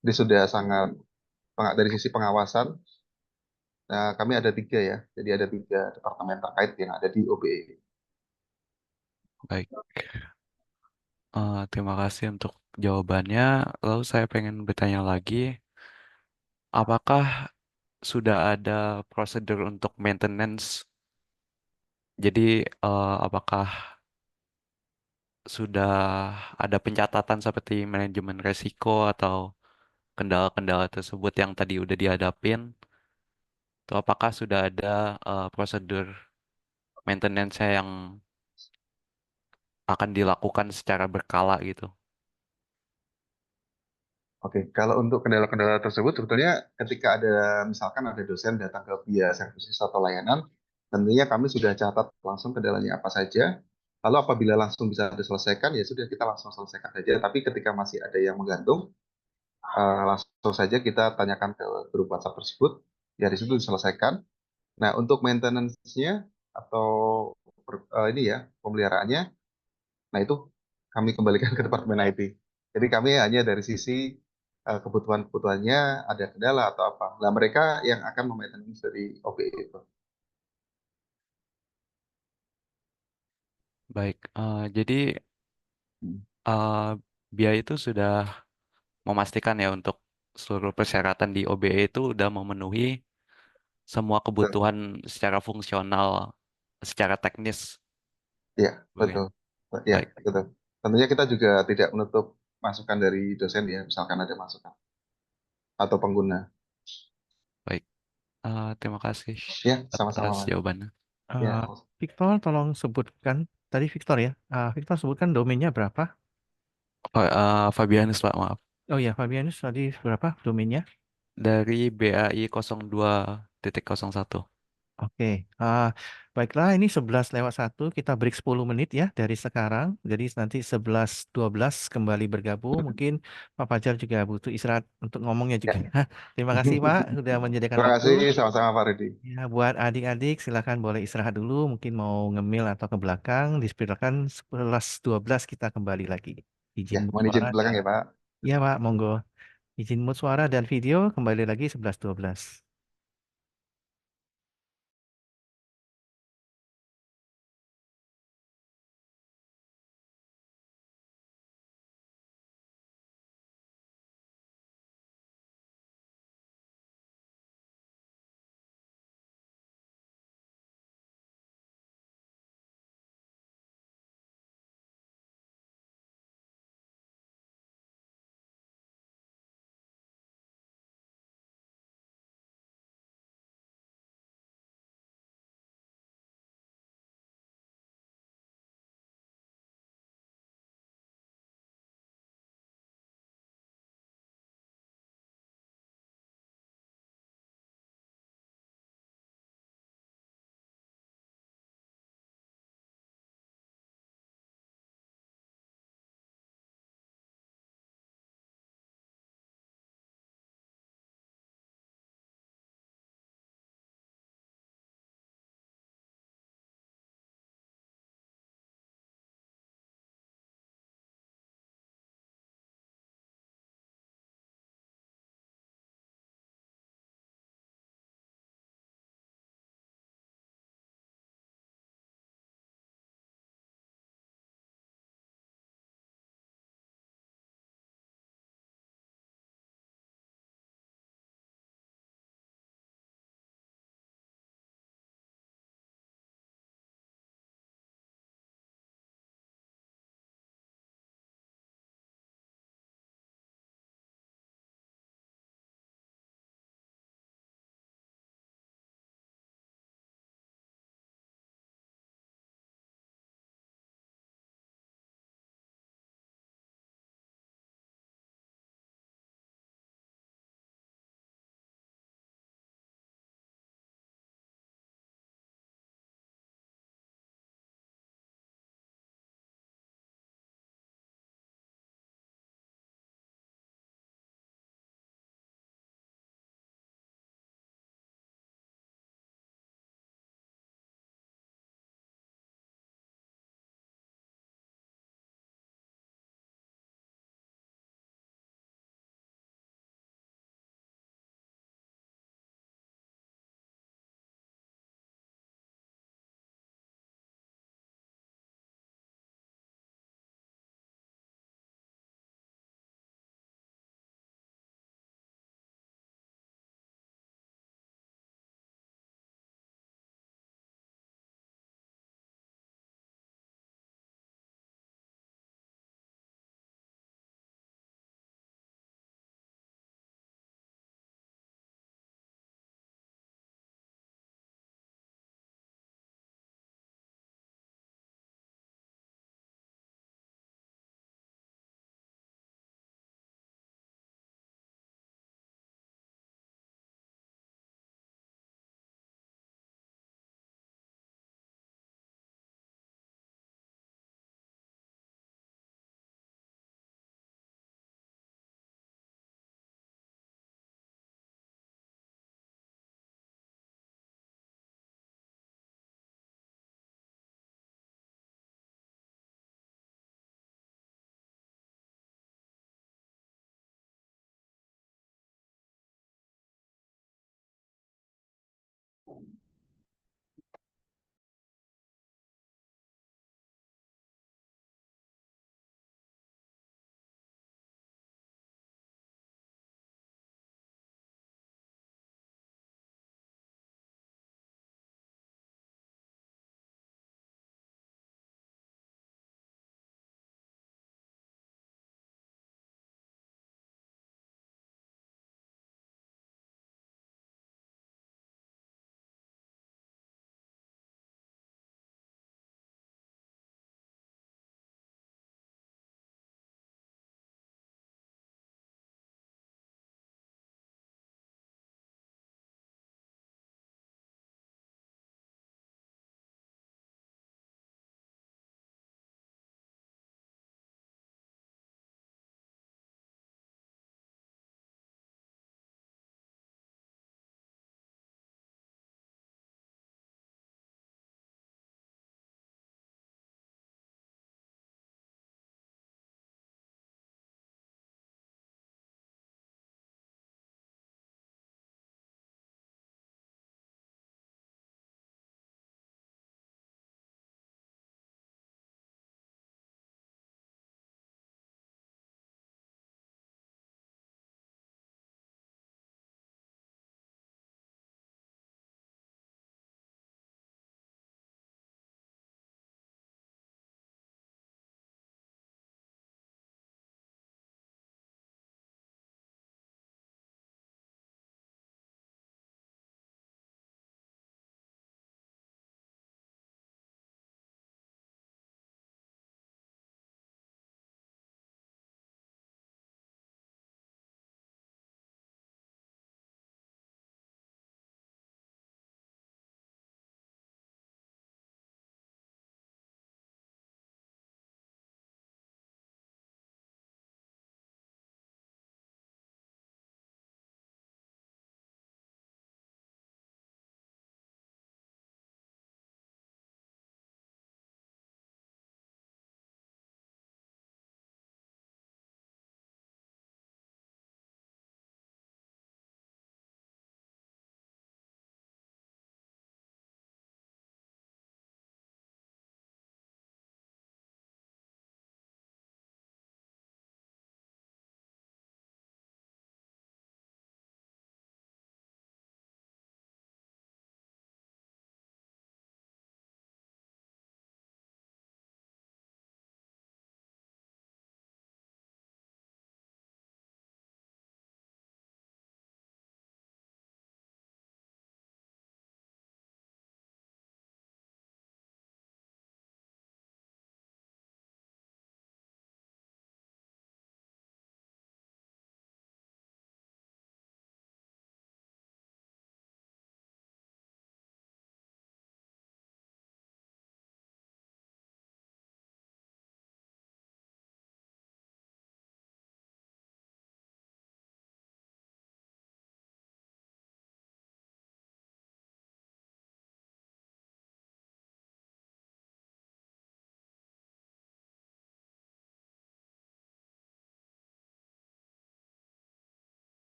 Jadi sudah sangat, dari sisi pengawasan, kami ada 3 ya. Jadi ada 3 departemen terkait yang ada di OBE. Baik, terima kasih untuk jawabannya. Lalu saya pengen bertanya lagi, apakah sudah ada prosedur untuk maintenance? Jadi, apakah sudah ada pencatatan seperti manajemen resiko atau kendala-kendala tersebut yang tadi udah dihadapin? Atau apakah sudah ada prosedur maintenance yang akan dilakukan secara berkala gitu? Oke, kalau untuk kendala-kendala tersebut sebetulnya ketika ada misalkan ada dosen datang ke via services atau layanan, tentunya kami sudah catat langsung kendalanya apa saja. Lalu apabila langsung bisa diselesaikan, ya sudah kita langsung selesaikan saja. Tapi ketika masih ada yang menggantung, langsung saja kita tanyakan ke grup WhatsApp tersebut, ya di situ diselesaikan. Nah, untuk maintenance-nya atau ini ya pemeliharaannya, nah itu kami kembalikan ke Departemen IT. Jadi kami hanya dari sisi kebutuhan-kebutuhannya ada kendala atau apa. Nah, mereka yang akan memaintenance dari OBE itu. Baik, jadi eh, biaya itu sudah memastikan ya untuk seluruh persyaratan di OBE itu udah memenuhi semua Betul. kebutuhan secara fungsional, secara teknis. Ya, Bu, ya. betul. Ya, Baik, betul. Tentunya kita juga tidak menutup masukan dari dosen ya, misalkan ada masukan atau pengguna. baik. Terima kasih Ya, sama-sama, atas Mas. jawabannya. Ya, Eh, Victor, tolong sebutkan tadi Victor ya. Victor sebutkan domainnya berapa? Fabianus, Pak, maaf. Oh ya, Fabianus tadi berapa domainnya? Dari BAI 02.01. Oke, baiklah ini 11:01 kita break 10 menit ya dari sekarang. Jadi nanti 11:12 kembali bergabung. Mungkin Pak Fajar juga butuh istirahat untuk ngomongnya juga. ya. Terima kasih Pak sudah menyediakan Terima waktu. kasih, sama-sama Pak Rudi. Ya, buat adik-adik silakan boleh istirahat dulu. Mungkin mau ngemil atau ke belakang. Dipersilakan 11:12 kita kembali lagi. Ya, Izin mute mohon izin suara ke belakang dan ya, Pak. ya Pak, monggo. Izin mute suara dan video kembali lagi 11:12.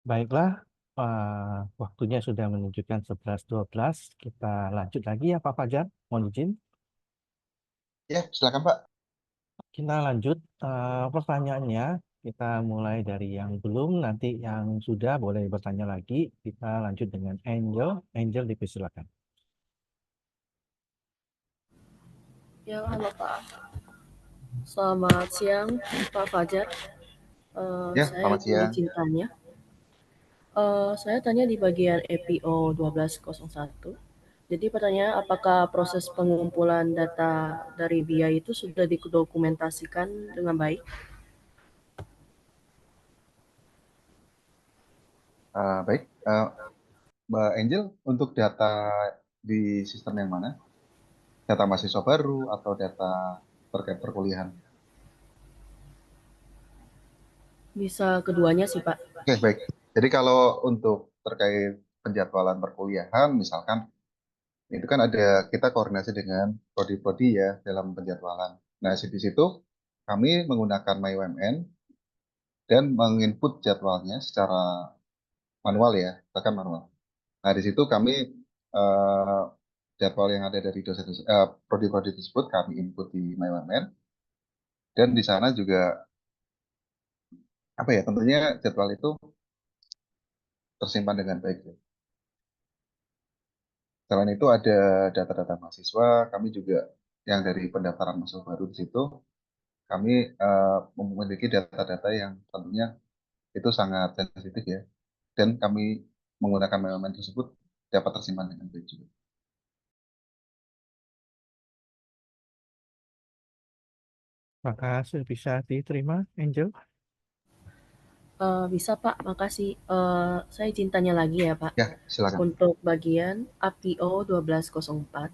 Baiklah, waktunya sudah menunjukkan 11.12. Kita lanjut lagi ya Pak Fajar. Mohon izin. Ya, silakan Pak. Kita lanjut pertanyaannya. Kita mulai dari yang belum, nanti yang sudah boleh bertanya lagi. Kita lanjut dengan Angel. Angel, dipersilakan. Ya, halo Pak. Selamat siang, Pak Fajar. Ya, Saya selamat izin siang. tanya. Saya tanya di bagian EPO 1201. Jadi pertanyaan, apakah proses pengumpulan data dari BIA itu sudah didokumentasikan dengan baik? Baik, Mbak Angel, untuk data di sistem yang mana? Data mahasiswa baru atau data terkait perkuliahan? Bisa keduanya sih, Pak. Oke, baik. Jadi kalau untuk terkait penjadwalan perkuliahan, misalkan itu kan ada kita koordinasi dengan prodi-prodi ya dalam penjadwalan. Nah, di situ kami menggunakan MyUMN dan menginput jadwalnya secara manual ya, bahkan manual. Nah, di situ kami eh, jadwal yang ada dari prodi-prodi tersebut kami input di MyUMN dan di sana juga apa ya, tentunya jadwal itu tersimpan dengan baik ya. Selain itu ada data-data mahasiswa, kami juga yang dari pendaftaran mahasiswa baru di situ, kami memiliki data-data yang tentunya itu sangat sensitif ya, dan kami menggunakan MyUMN tersebut dapat tersimpan dengan baik juga. Maka bisa diterima, Angel. Bisa Pak, makasih. Saya izin tanya lagi ya Pak. Ya, silakan. Untuk bagian APO 1204,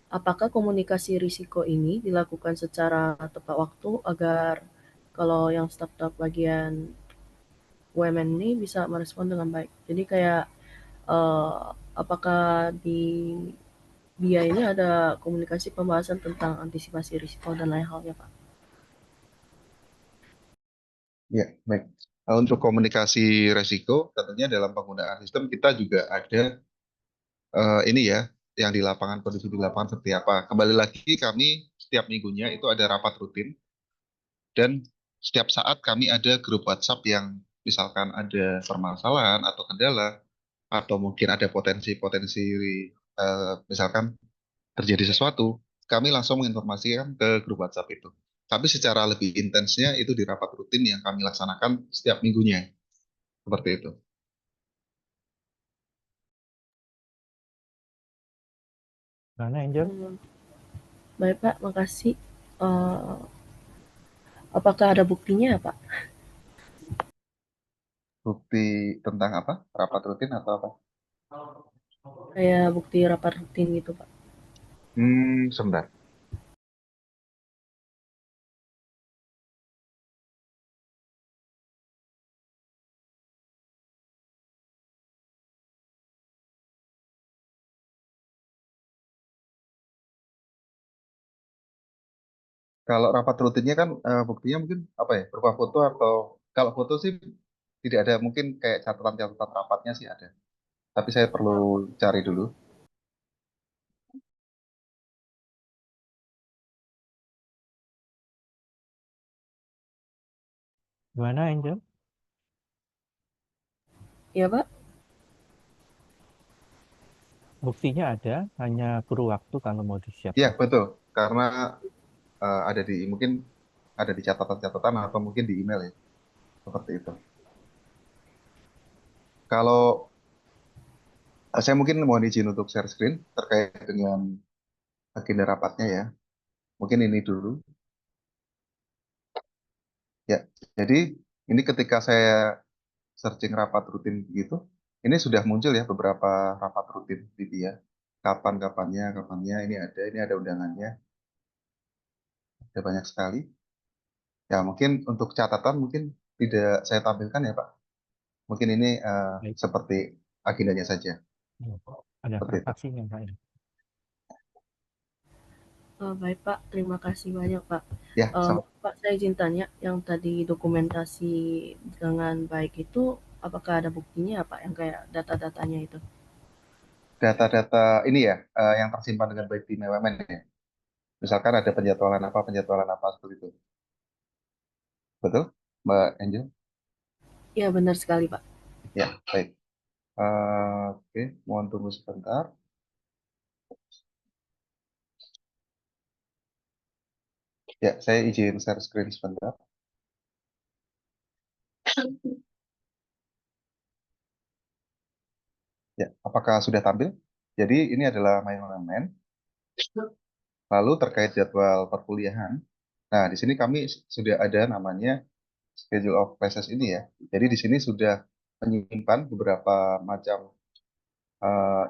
apakah komunikasi risiko ini dilakukan secara tepat waktu agar kalau yang staf-staf bagian UMN ini bisa merespon dengan baik? Jadi kayak apakah di BIA ini ada komunikasi pembahasan tentang antisipasi risiko dan lain halnya Pak? Ya, baik. Untuk komunikasi resiko, tentunya dalam penggunaan sistem kita juga ada ini ya, yang di lapangan, kondisi di lapangan seperti apa. Kembali lagi kami setiap minggunya itu ada rapat rutin dan setiap saat kami ada grup WhatsApp yang misalkan ada permasalahan atau kendala atau mungkin ada potensi-potensi misalkan terjadi sesuatu, kami langsung menginformasikan ke grup WhatsApp itu. Tapi secara lebih intensnya itu di rapat rutin yang kami laksanakan setiap minggunya. Seperti itu. Mana, Angel? Baik Pak, makasih. Apakah ada buktinya Pak? Bukti tentang apa? Rapat rutin atau apa? Kayak bukti rapat rutin gitu Pak. Sebentar. Kalau rapat rutinnya kan buktinya mungkin apa ya? Berupa foto atau kalau foto sih tidak ada, mungkin kayak catatan-catatan rapatnya sih ada. Tapi saya perlu cari dulu. Gimana, Angel? Iya Pak? Buktinya ada, hanya perlu waktu kalau mau Ya, disiapkan. betul. Karena ada di mungkin ada di catatan-catatan atau mungkin di email ya. Seperti itu. Kalau saya mungkin mohon izin untuk share screen terkait dengan agenda rapatnya ya. Mungkin ini dulu. Ya, jadi ini ketika saya searching rapat rutin gitu, ini sudah muncul ya beberapa rapat rutin di dia. Kapannya, ini ada undangannya, ada banyak sekali. Ya, mungkin untuk catatan mungkin tidak saya tampilkan ya Pak. Mungkin ini Baik. seperti agendanya saja. Ada Seperti itu. fraksinya, Pak. Baik Pak, terima kasih banyak Pak. Ya, sama. Pak, saya izin tanya, yang tadi dokumentasi dengan baik itu Apakah ada buktinya Pak yang kayak data-datanya itu? Data-data ini ya, yang tersimpan dengan baik di BUMN ya. Misalkan ada penjadwalan apa seperti itu. Betul, Mbak Angel? Iya benar sekali Pak. Ya, baik. Oke, mohon tunggu sebentar. Ya, saya izin share screen sebentar. Ya, apakah sudah tampil? Jadi ini adalah BUMN. Lalu terkait jadwal perkuliahan. Nah, di sini kami sudah ada namanya schedule of classes ini ya. Jadi di sini sudah menyimpan beberapa macam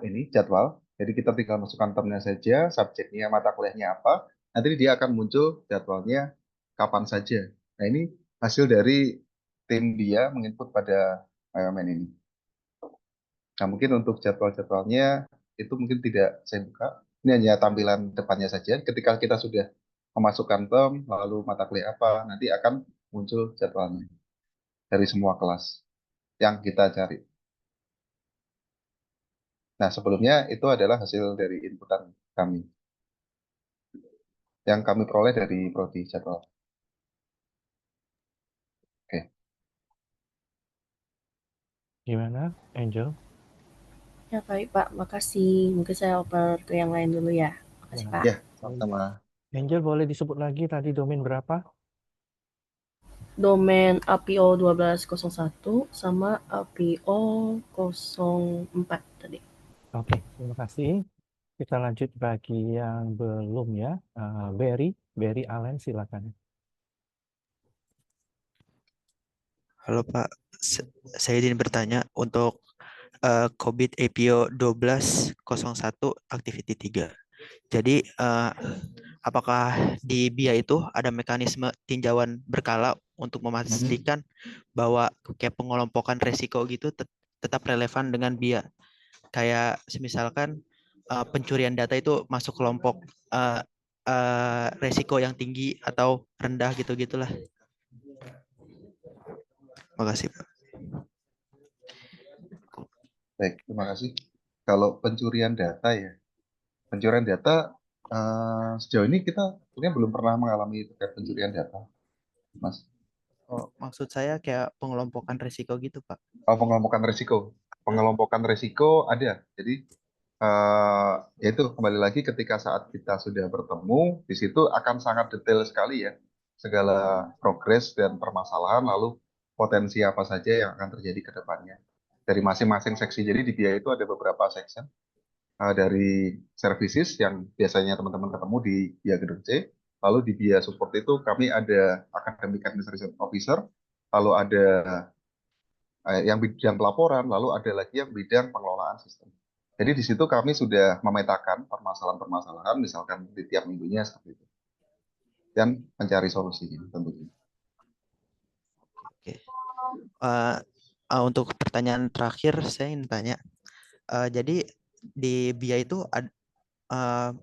ini jadwal. Jadi kita tinggal masukkan termnya saja, subjeknya, mata kuliahnya apa. Nanti dia akan muncul jadwalnya kapan saja. Nah ini hasil dari tim dia menginput pada BUMN ini. Nah mungkin untuk jadwal-jadwalnya itu mungkin tidak saya buka. Ini hanya tampilan depannya saja. Ketika kita sudah memasukkan term, lalu mata kuliah apa, nanti akan muncul jadwalnya dari semua kelas yang kita cari. Nah, sebelumnya itu adalah hasil dari inputan kami, yang kami peroleh dari Prodi Jadwal. Oke, Gimana, Angel? Ya baik Pak, makasih. Mungkin saya oper ke yang lain dulu ya. Makasih Ya. Pak. ya, sama-sama. Angel boleh disebut lagi tadi domain berapa? Domain APO 1201 sama APO 04 tadi. Oke, terima kasih. Kita lanjut bagi yang belum ya. Berry Allen, silakan. Halo Pak, saya izin bertanya untuk COVID APO 1201 Activity 3. Jadi apakah di BIA itu ada mekanisme tinjauan berkala untuk memastikan bahwa kayak pengelompokan resiko gitu tetap relevan dengan BIA? Kayak misalkan pencurian data itu masuk kelompok resiko yang tinggi atau rendah gitu-gitulah. Makasih Pak. Baik, terima kasih. Kalau pencurian data ya, pencurian data sejauh ini kita sebenarnya belum pernah mengalami terkait pencurian data, Mas. Oh, maksud saya kayak pengelompokan resiko gitu Pak. Oh, pengelompokan risiko. Pengelompokan risiko ada. Jadi yaitu kembali lagi ketika saat kita sudah bertemu, di situ akan sangat detail sekali ya segala progres dan permasalahan, lalu potensi apa saja yang akan terjadi ke depannya dari masing-masing seksi. Jadi di BIA itu ada beberapa section dari services yang biasanya teman-teman ketemu di BIA Gedung C. Lalu di BIA Support itu kami ada Academic Administration Officer, lalu ada yang bidang pelaporan, lalu ada lagi yang bidang pengelolaan sistem. Jadi di situ kami sudah memetakan permasalahan-permasalahan, misalkan di tiap minggunya seperti itu, dan mencari solusinya tentunya. Oke. Untuk pertanyaan terakhir saya ingin tanya, jadi di BIA itu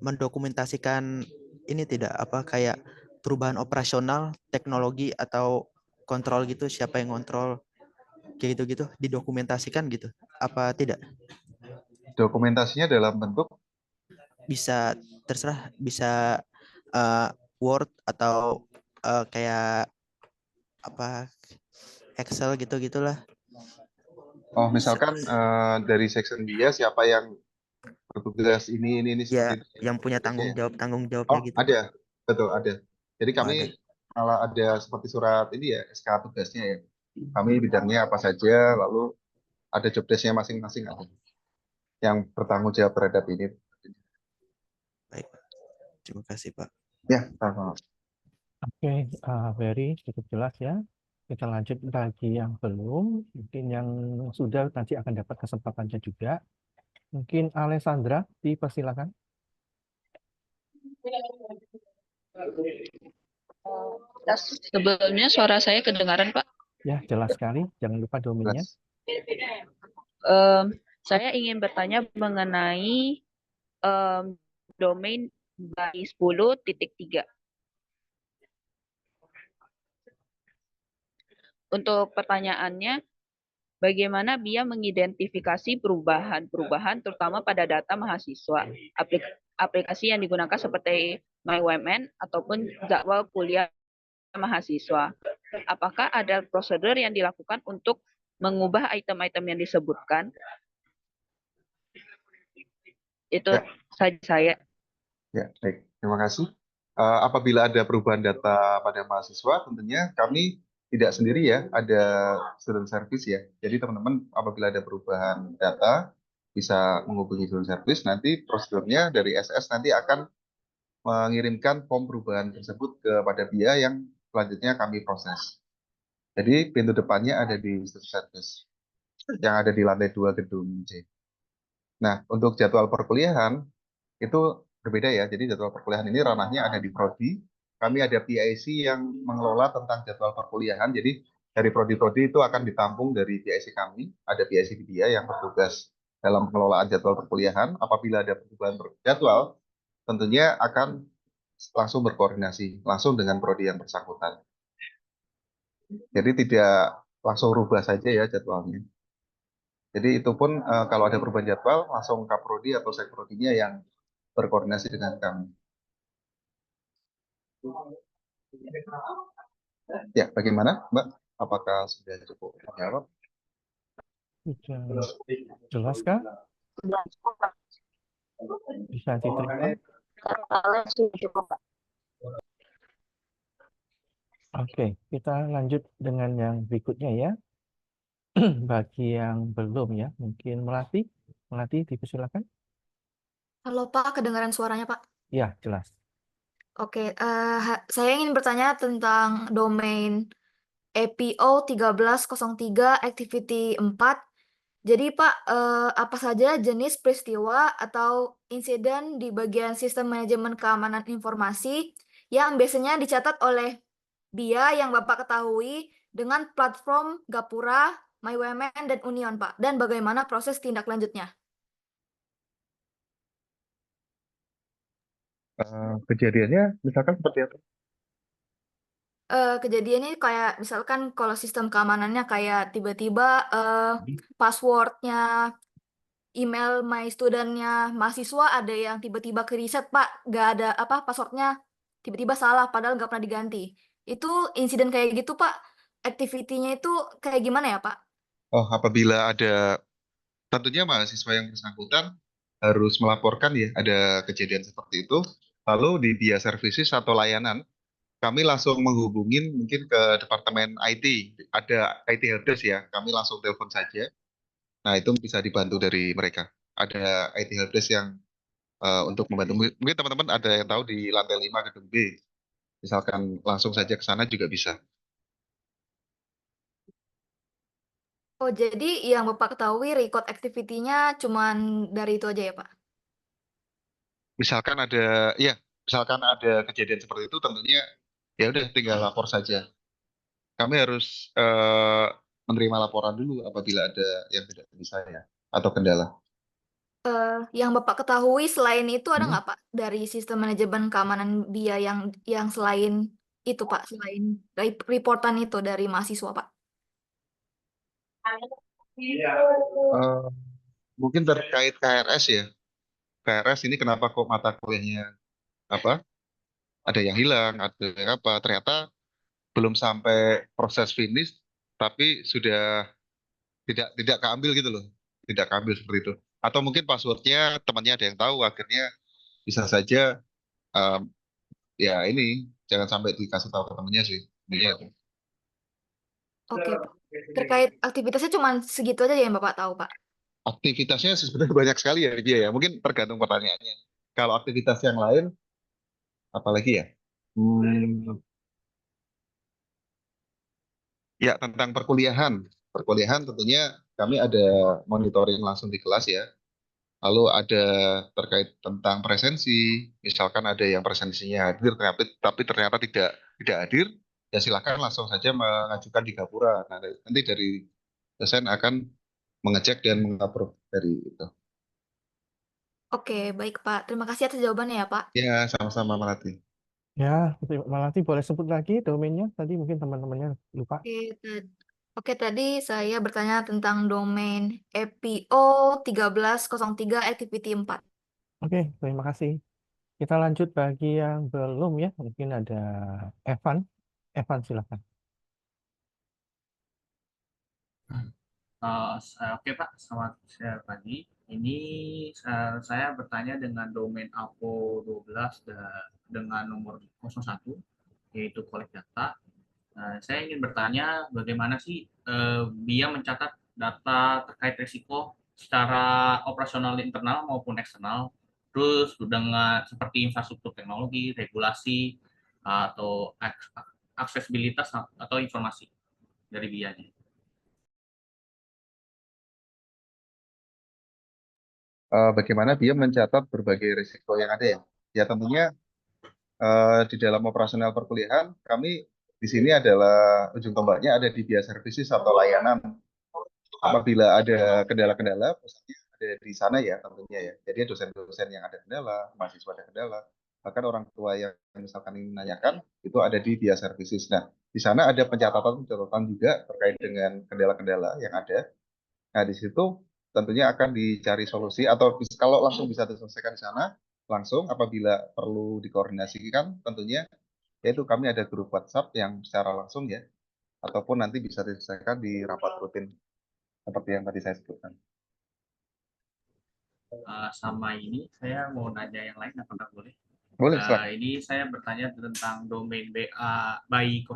mendokumentasikan ini tidak apa kayak perubahan operasional, teknologi atau kontrol gitu, siapa yang kontrol kayak gitu-gitu didokumentasikan gitu, apa tidak? Dokumentasinya dalam bentuk Bisa terserah, bisa Word atau kayak apa Excel gitu-gitulah. misalkan dari section dia siapa yang bertugas ini Ya, seperti itu. yang punya Tugasnya ya. tanggung jawabnya gitu. Ada, betul ada. Jadi Oh, kami ada. malah ada seperti surat ini ya, SK tugasnya ya. Kami bidangnya apa saja, lalu ada job desk-nya masing-masing ada yang bertanggung jawab terhadap ini. Baik, terima kasih Pak. Ya, sama-sama. Oke, Berry cukup jelas ya. Kita lanjut bagi yang belum. Mungkin yang sudah nanti akan dapat kesempatannya juga. Mungkin Alessandra, dipersilakan. Sebelumnya suara saya kedengaran, Pak. Ya, jelas sekali. Jangan lupa domainnya. Saya ingin bertanya mengenai domain BAI 10.3. Untuk pertanyaannya, bagaimana BIA mengidentifikasi perubahan-perubahan terutama pada data mahasiswa. Aplikasi yang digunakan seperti MyWMN ataupun jadwal kuliah mahasiswa. Apakah ada prosedur yang dilakukan untuk mengubah item-item yang disebutkan? Itu Ya, saja saya. ya, baik. Terima kasih. Apabila ada perubahan data pada mahasiswa, tentunya kami tidak sendiri ya, ada student service ya. Jadi teman-teman apabila ada perubahan data, bisa menghubungi student service, nanti prosedurnya dari SS nanti akan mengirimkan form perubahan tersebut kepada BIA yang selanjutnya kami proses. Jadi pintu depannya ada di student service yang ada di lantai 2 gedung C. Nah, untuk jadwal perkuliahan itu berbeda ya. Jadi jadwal perkuliahan ini ranahnya ada di prodi. Kami ada PIC yang mengelola tentang jadwal perkuliahan. Jadi dari prodi-prodi itu akan ditampung dari PIC kami. Ada PIC di dia yang bertugas dalam pengelolaan jadwal perkuliahan. Apabila ada perubahan jadwal, tentunya akan langsung berkoordinasi langsung dengan prodi yang bersangkutan. Jadi tidak langsung rubah saja ya jadwalnya. Jadi itu pun kalau ada perubahan jadwal langsung kaprodi atau sekprodinya yang berkoordinasi dengan kami. Ya, bagaimana, Mbak? Apakah sudah cukup menjawab? Sudah jelas kah? Bisa diterima? Kalau sudah cukup, Pak. Oke, kita lanjut dengan yang berikutnya ya. Bagi yang belum ya, mungkin Melati dipersilakan. Halo Pak, kedengaran suaranya Pak? Ya, jelas. Oke, saya ingin bertanya tentang domain APO 1303 Activity 4. Jadi Pak, apa saja jenis peristiwa atau insiden di bagian sistem manajemen keamanan informasi yang biasanya dicatat oleh BIA yang Bapak ketahui dengan platform Gapura, MyWMN, dan Union Pak? Dan bagaimana proses tindak lanjutnya? Kejadiannya misalkan seperti apa? Kejadiannya kayak misalkan kalau sistem keamanannya kayak tiba-tiba passwordnya email my studentnya mahasiswa ada yang tiba-tiba ke reset Pak, nggak ada apa passwordnya tiba-tiba salah padahal nggak pernah diganti. Itu insiden kayak gitu Pak, activity-nya itu kayak gimana ya Pak? Oh, apabila ada, tentunya mahasiswa yang bersangkutan harus melaporkan ya, ada kejadian seperti itu. Lalu di BIA Services atau layanan, kami langsung menghubungin mungkin ke Departemen IT. Ada IT Helpdesk ya, kami langsung telepon saja. Nah, itu bisa dibantu dari mereka. Ada IT Helpdesk yang untuk membantu. Mungkin teman-teman ada yang tahu di lantai 5 gedung B. Misalkan langsung saja ke sana juga bisa. Oh jadi yang Bapak ketahui record activity-nya cuman dari itu aja ya Pak? Misalkan ada, ya, misalkan ada kejadian seperti itu, tentunya ya udah tinggal lapor saja. Kami harus menerima laporan dulu apabila ada yang tidak bisa ya atau kendala. Yang Bapak ketahui selain itu ada Hmm. nggak Pak dari sistem manajemen keamanan BIA yang selain itu Pak, selain reportan itu dari mahasiswa Pak? Eh, mungkin terkait KRS ya. KRS ini kenapa kok mata kuliahnya apa? Ada yang hilang, ada yang apa? Ternyata belum sampai proses finish, tapi sudah tidak keambil gitu loh, tidak keambil seperti itu. Atau mungkin passwordnya temannya ada yang tahu, akhirnya bisa saja em, ya ini jangan sampai dikasih tahu ke temannya sih. Iya, itu. Oke Pak. Terkait aktivitasnya cuma segitu aja ya yang Bapak tahu Pak? Aktivitasnya sebenarnya banyak sekali ya dia ya. Mungkin tergantung pertanyaannya. Kalau aktivitas yang lain, apalagi ya? Ya tentang perkuliahan. Perkuliahan tentunya kami ada monitoring langsung di kelas ya. Lalu ada terkait tentang presensi, misalkan ada yang presensinya hadir tapi ternyata tidak hadir, ya silakan langsung saja mengajukan di Gapura. Nah, nanti dari dosen akan mengecek dan mengapprove dari itu. Oke, baik Pak. Terima kasih atas jawabannya ya Pak. Ya, sama-sama Melati. Ya, Melati boleh sebut lagi domainnya tadi mungkin teman-temannya lupa. Oke, Oke, tadi saya bertanya tentang domain APO 1303 activity 4. Oke, terima kasih. Kita lanjut bagi yang belum ya. Mungkin ada Evan. Evan, silakan. Oke Pak, selamat pagi. Ini saya bertanya dengan domain APO 12 dengan nomor 01, yaitu collect data. Saya ingin bertanya bagaimana sih BIA mencatat data terkait risiko secara operasional internal maupun eksternal, terus dengan seperti infrastruktur teknologi, regulasi, atau aksesibilitas atau informasi dari BIA-nya. Bagaimana dia mencatat berbagai risiko yang ada ya? Ya tentunya di dalam operasional perkuliahan kami di sini adalah ujung tombaknya ada di BIA Services atau layanan. Apabila ada kendala-kendala, pusatnya ada di sana ya tentunya ya. Jadi dosen-dosen yang ada kendala, mahasiswa ada kendala, bahkan orang tua yang misalkan ingin menanyakan itu ada di BIA Services. Nah, di sana ada pencatatan juga terkait dengan kendala-kendala yang ada. Nah, di situ tentunya akan dicari solusi atau kalau langsung bisa diselesaikan di sana, langsung apabila perlu dikoordinasikan tentunya yaitu kami ada grup WhatsApp yang secara langsung ya, ataupun nanti bisa diselesaikan di rapat rutin seperti yang tadi saya sebutkan. Sama ini saya mau nanya yang lain, apakah boleh? Boleh, silakan. Ini saya bertanya tentang domain BI 01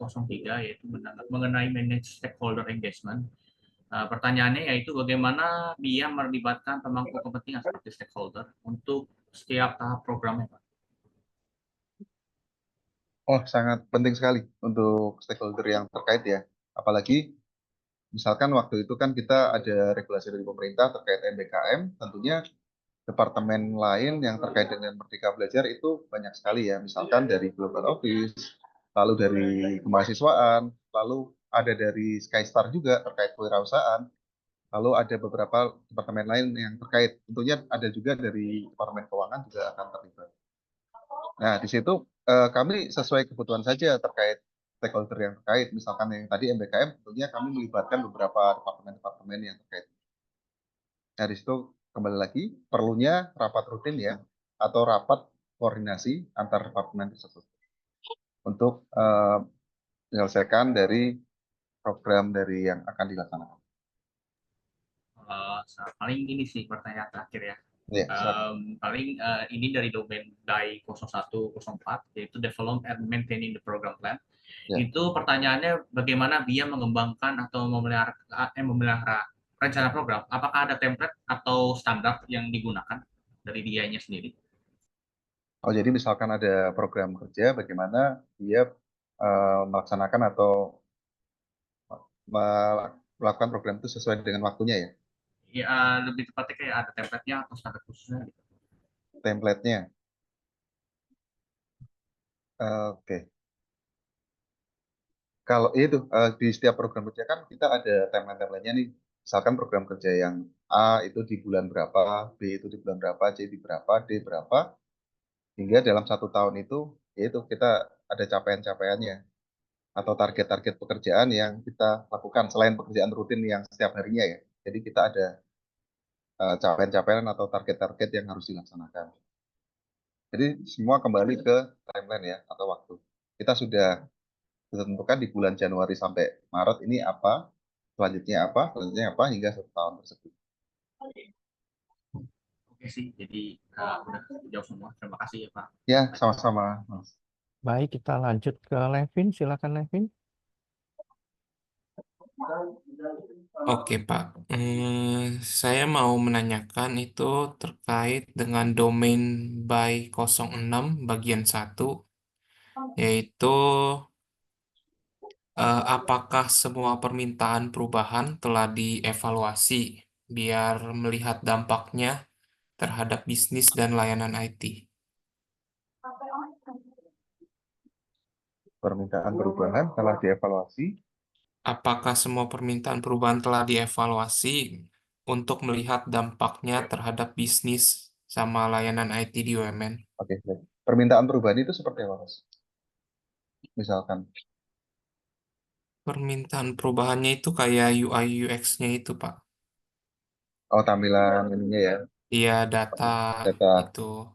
03, yaitu mengenai manage stakeholder engagement. Pertanyaannya yaitu bagaimana BIA melibatkan pemangku kepentingan seperti stakeholder untuk setiap tahap programnya, Pak? Oh, sangat penting sekali untuk stakeholder yang terkait ya. Apalagi misalkan waktu itu kan kita ada regulasi dari pemerintah terkait MBKM, tentunya departemen lain yang terkait dengan Merdeka Belajar itu banyak sekali ya. Misalkan dari Global Office, lalu dari kemahasiswaan, lalu ada dari Skystar juga terkait kewirausahaan, lalu ada beberapa departemen lain yang terkait. Tentunya ada juga dari Departemen Keuangan juga akan terlibat. Nah, di situ kami sesuai kebutuhan saja terkait stakeholder yang terkait. Misalkan yang tadi MBKM, tentunya kami melibatkan beberapa departemen-departemen yang terkait. Nah, di situ kembali lagi perlunya rapat rutin ya, atau rapat koordinasi antar departemen tersebut untuk menyelesaikan dari program dari yang akan dilaksanakan. Paling ini sih pertanyaan terakhir ya. Ya, Paling ini dari domain DAI 0104, yaitu Develop and Maintaining the Program Plan. Ya. Itu pertanyaannya bagaimana BIA mengembangkan atau memelihara rencana program. Apakah ada template atau standar yang digunakan dari BIA-nya sendiri? Oh, jadi misalkan ada program kerja, bagaimana dia melaksanakan atau melakukan program itu sesuai dengan waktunya ya? Ya, lebih tepatnya kayak ada template-nya atau standar khususnya gitu. Template-nya. Oke. Kalau itu di setiap program kerja kan kita ada timeline-nya nih. Misalkan program kerja yang A itu di bulan berapa, B itu di bulan berapa, C di berapa, D berapa, hingga dalam 1 tahun itu yaitu kita ada capaian-capaiannya atau target-target pekerjaan yang kita lakukan selain pekerjaan rutin yang setiap harinya ya. Jadi kita ada capaian-capaian atau target-target yang harus dilaksanakan. Jadi semua kembali ke timeline ya atau waktu. Kita sudah ditentukan di bulan Januari sampai Maret ini apa, selanjutnya apa, hingga 1 tahun tersebut. Oke sih, jadi udah jawab semua. Terima kasih ya Pak. Ya, sama-sama, Mas. Baik, kita lanjut ke Levin. Silakan Levin. Oke Pak, saya mau menanyakan itu terkait dengan domain by 06 bagian 1, yaitu apakah semua permintaan perubahan telah dievaluasi biar melihat dampaknya terhadap bisnis dan layanan IT. Permintaan perubahan telah dievaluasi. Apakah semua permintaan perubahan telah dievaluasi untuk melihat dampaknya terhadap bisnis sama layanan IT di UMN? Oke, baik. Permintaan perubahan itu seperti apa, Mas? Misalkan. Permintaan perubahannya itu kayak UI UX-nya itu, Pak. Oh, tampilan ininya ya, Iya, data data. itu.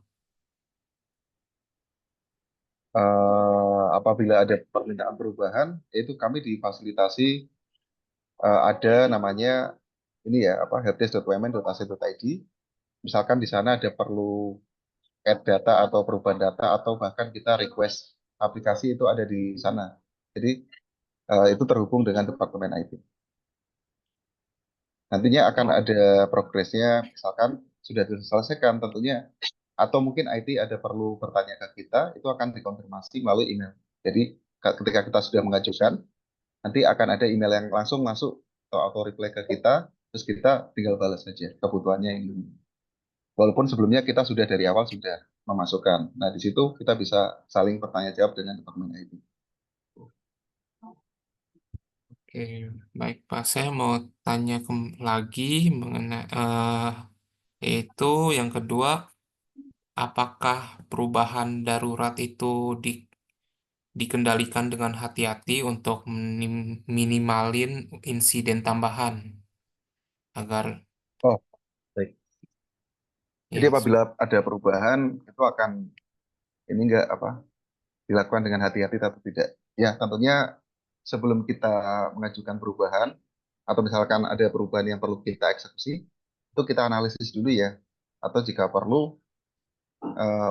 Apabila ada permintaan perubahan, itu kami difasilitasi ada namanya ini ya, apa helpdesk.umn.ac.id. Misalkan di sana ada perlu add data atau perubahan data atau bahkan kita request aplikasi itu ada di sana. Jadi itu terhubung dengan Departemen IT. Nantinya akan ada progresnya, misalkan sudah diselesaikan tentunya, atau mungkin IT ada perlu bertanya ke kita, itu akan dikonfirmasi melalui email. Jadi ketika kita sudah mengajukan, nanti akan ada email yang langsung masuk atau auto reply ke kita, terus kita tinggal balas saja kebutuhannya ini. Walaupun sebelumnya kita sudah dari awal sudah memasukkan. Nah, di situ kita bisa saling bertanya jawab dengan Departemen IT. Oke, baik Pak. Saya mau tanya lagi mengenai itu yang kedua, apakah perubahan darurat itu dikendalikan dengan hati-hati untuk minimalin insiden tambahan agar Oh, baik. Jadi ya apabila ada perubahan, itu akan ini enggak apa dilakukan dengan hati-hati atau tidak. Ya, tentunya sebelum kita mengajukan perubahan, atau misalkan ada perubahan yang perlu kita eksekusi, itu kita analisis dulu ya. Atau jika perlu,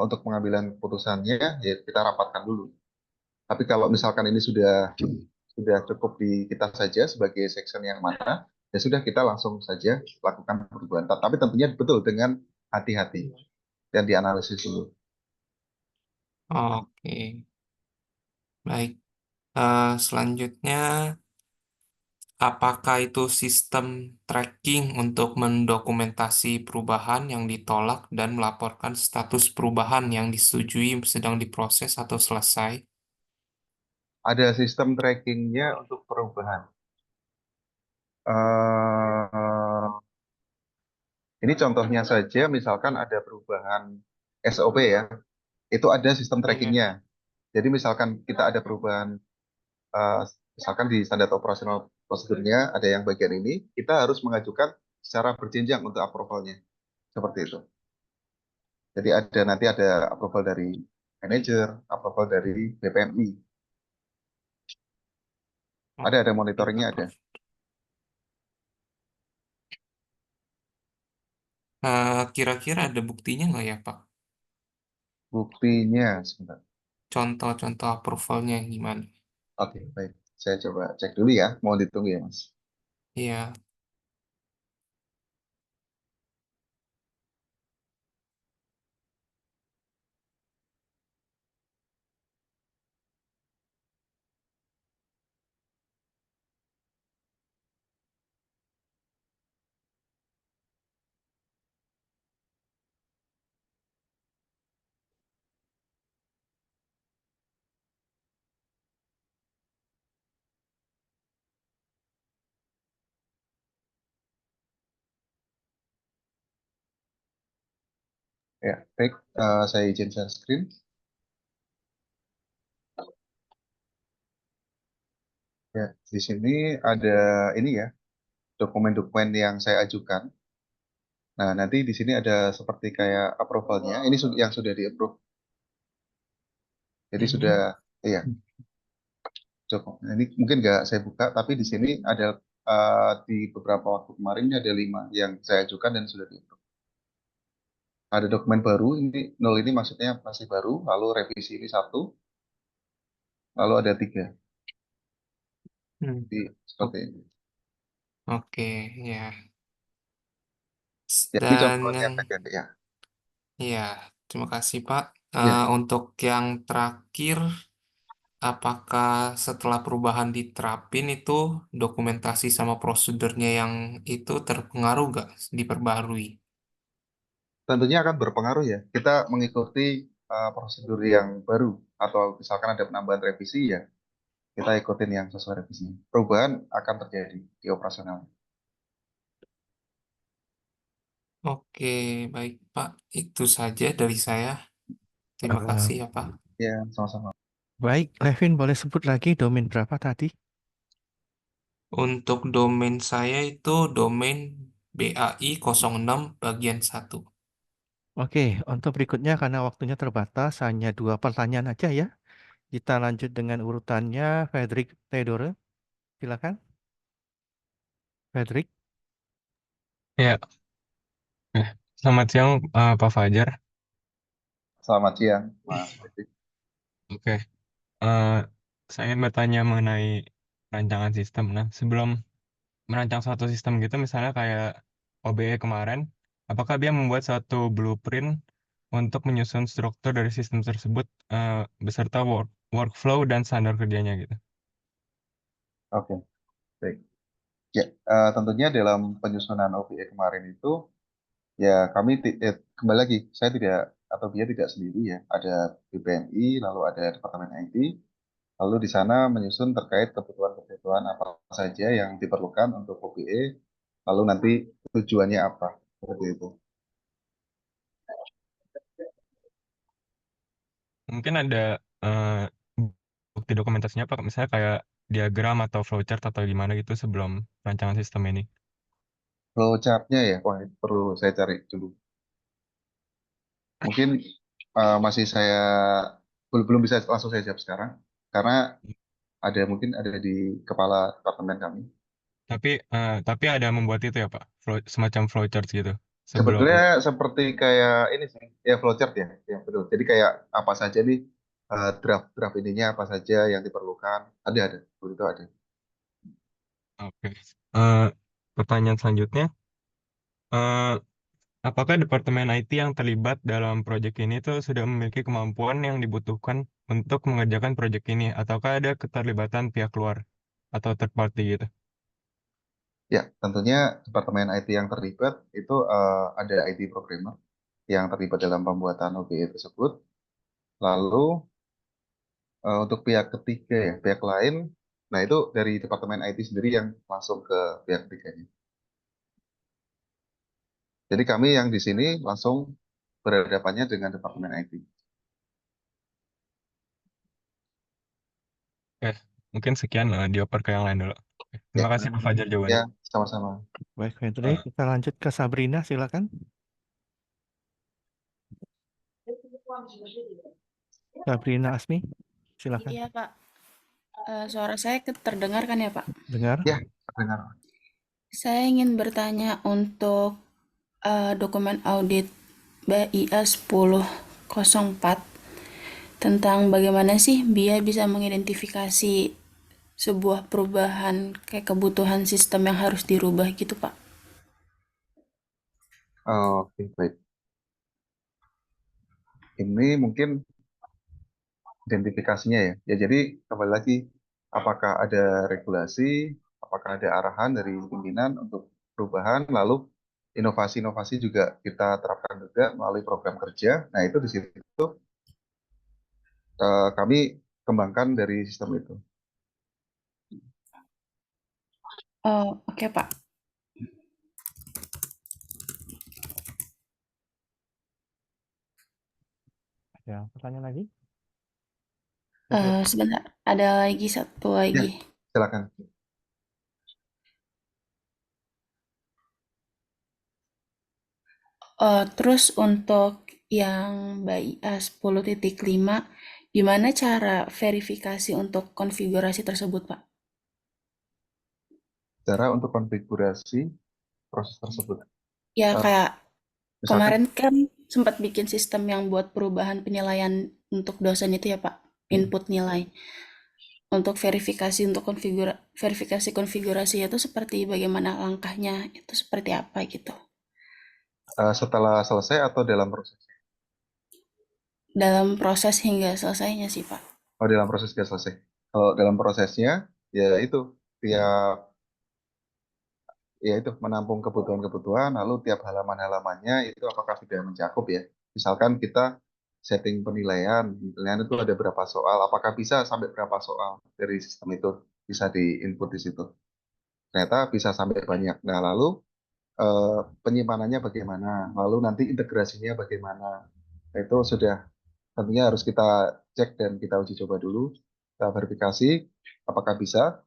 untuk pengambilan keputusannya, ya kita rapatkan dulu. Tapi kalau misalkan ini sudah cukup di kita saja sebagai section yang mana, ya sudah kita langsung saja lakukan perubahan. Tapi tentunya betul dengan hati-hati dan dianalisis dulu. oke. Baik. Selanjutnya, apakah itu sistem tracking untuk mendokumentasi perubahan yang ditolak dan melaporkan status perubahan yang disetujui sedang diproses atau selesai? Ada sistem trackingnya untuk perubahan. Eh, ini contohnya saja, misalkan ada perubahan SOP ya, itu ada sistem trackingnya. Jadi misalkan kita ada perubahan, eh, misalkan di standar operasional prosedurnya ada yang bagian ini, kita harus mengajukan secara berjenjang untuk approvalnya, seperti itu. Jadi nanti ada approval dari manajer, approval dari BPMI, ada monitoringnya ada. Kira-kira ada buktinya nggak ya, Pak? Buktinya sebentar. Contoh-contoh approvalnya gimana? Oke, baik. Saya coba cek dulu ya. Mohon ditunggu ya, Mas. Iya. Ya, baik. Saya izin share screen. Ya, di sini ada ini ya, dokumen-dokumen yang saya ajukan. Nah, nanti di sini ada seperti kayak approvalnya. Ini yang sudah di-approve. Jadi sudah, iya, cukup. Nah, ini mungkin nggak saya buka, tapi di sini ada di beberapa waktu kemarin ini ada 5 yang saya ajukan dan sudah di-approve. Ada dokumen baru, ini 0 ini maksudnya masih baru, lalu revisi ini 1, lalu ada 3. Jadi seperti ini. Oke, ya. Jadi Dan contohnya yang saja ya. ya, terima kasih Pak. Ya, Untuk yang terakhir, apakah setelah perubahan diterapin itu dokumentasi sama prosedurnya yang itu terpengaruh nggak diperbarui? tentunya akan berpengaruh ya. Kita mengikuti prosedur yang baru atau misalkan ada penambahan revisi ya, kita ikutin yang sesuai revisi. Perubahan akan terjadi di operasional. Oke, baik Pak. Itu saja dari saya. Terima Eh, kasih ya Pak. Ya, sama-sama. Baik, Levin boleh sebut lagi domain berapa tadi? Untuk domain saya itu domain BAI 06 bagian 1. Oke, untuk berikutnya karena waktunya terbatas, hanya 2 pertanyaan aja ya. Kita lanjut dengan urutannya. Frederick Theodore, silakan. Frederick. Ya, selamat siang Pak Fajar. Selamat siang, Mas Rizky. Oke, eh, saya ingin bertanya mengenai rancangan sistem. Nah, sebelum merancang suatu sistem gitu, misalnya kayak OBE kemarin, apakah dia membuat suatu blueprint untuk menyusun struktur dari sistem tersebut beserta workflow dan standar kerjanya gitu? Oke, baik. Ya, tentunya dalam penyusunan OBE kemarin itu, ya kami kembali lagi, saya tidak atau dia tidak sendiri ya. Ada BPMI, lalu ada Departemen IT, lalu di sana menyusun terkait kebutuhan-kebutuhan apa saja yang diperlukan untuk OBE, lalu nanti tujuannya apa, seperti itu. Mungkin ada eh, bukti dokumentasinya Pak, misalnya kayak diagram atau flowchart atau gimana gitu sebelum rancangan sistem ini. Flowchart-nya ya, wah itu perlu saya cari dulu. Mungkin masih saya belum bisa langsung saya jawab sekarang, karena mungkin ada di kepala departemen kami. Tapi ada membuat itu ya Pak, semacam flowchart gitu sebelum. Sebetulnya seperti kayak ini sih, ya flowchart ya, ya betul. Jadi kayak apa saja nih draft ininya apa saja yang diperlukan, ada, itu ada. Oke. Eh, Pertanyaan selanjutnya, eh, apakah Departemen IT yang terlibat dalam proyek ini tuh sudah memiliki kemampuan yang dibutuhkan untuk mengerjakan proyek ini, ataukah ada keterlibatan pihak luar atau third party gitu? Ya, tentunya departemen IT yang terlibat itu ada IT programmer yang terlibat dalam pembuatan OBE tersebut. Lalu untuk pihak ketiga ya, pihak lain, nah itu dari departemen IT sendiri yang langsung ke pihak ketiganya. Jadi kami yang di sini langsung berhadapannya dengan departemen IT. Oke, mungkin sekian dioper ke yang lain dulu. Oke, Ya, terima kasih Pak Fajar ya jawabannya. sama-sama. Baik, Frederick. Kita lanjut ke Sabrina, silakan. Sabrina Asmi, silakan. Iya, Pak. Suara saya terdengar kan ya, Pak? Dengar. Ya, terdengar. Saya ingin bertanya untuk dokumen audit BIA 1004 tentang bagaimana sih BIA bisa mengidentifikasi sebuah perubahan kayak kebutuhan sistem yang harus dirubah gitu, Pak. Oke, baik. Ini mungkin identifikasinya ya. Ya, jadi kembali lagi, apakah ada regulasi, apakah ada arahan dari pimpinan untuk perubahan, lalu inovasi-inovasi juga kita terapkan juga melalui program kerja. Nah, itu di situ kami kembangkan dari sistem itu. Oh, oke, Pak. Ya, pertanyaan lagi? Sebentar, ada lagi satu Ya, lagi. silakan. Terus untuk yang BIA 10.5, gimana cara verifikasi untuk konfigurasi tersebut, Pak? Cara untuk konfigurasi proses tersebut. Ya, Eh, kayak misalkan, kemarin kan sempat bikin sistem yang buat perubahan penilaian untuk dosen itu ya, Pak, input nilai. Untuk verifikasi untuk verifikasi konfigurasi itu seperti bagaimana langkahnya, itu seperti apa gitu. setelah selesai atau dalam proses? Dalam proses hingga selesainya sih, Pak. Oh, dalam proses nggak selesai. Kalau dalam prosesnya, ya itu tiap ya itu menampung kebutuhan-kebutuhan, lalu tiap halaman-halamannya itu apakah sudah mencakup ya. Misalkan kita setting penilaian itu ada berapa soal, apakah bisa sampai berapa soal dari sistem itu bisa di-input di situ. Ternyata bisa sampai banyak. Nah, lalu penyimpanannya bagaimana, lalu nanti integrasinya bagaimana. Nah, itu sudah tentunya harus kita cek dan kita uji coba dulu, kita verifikasi apakah bisa.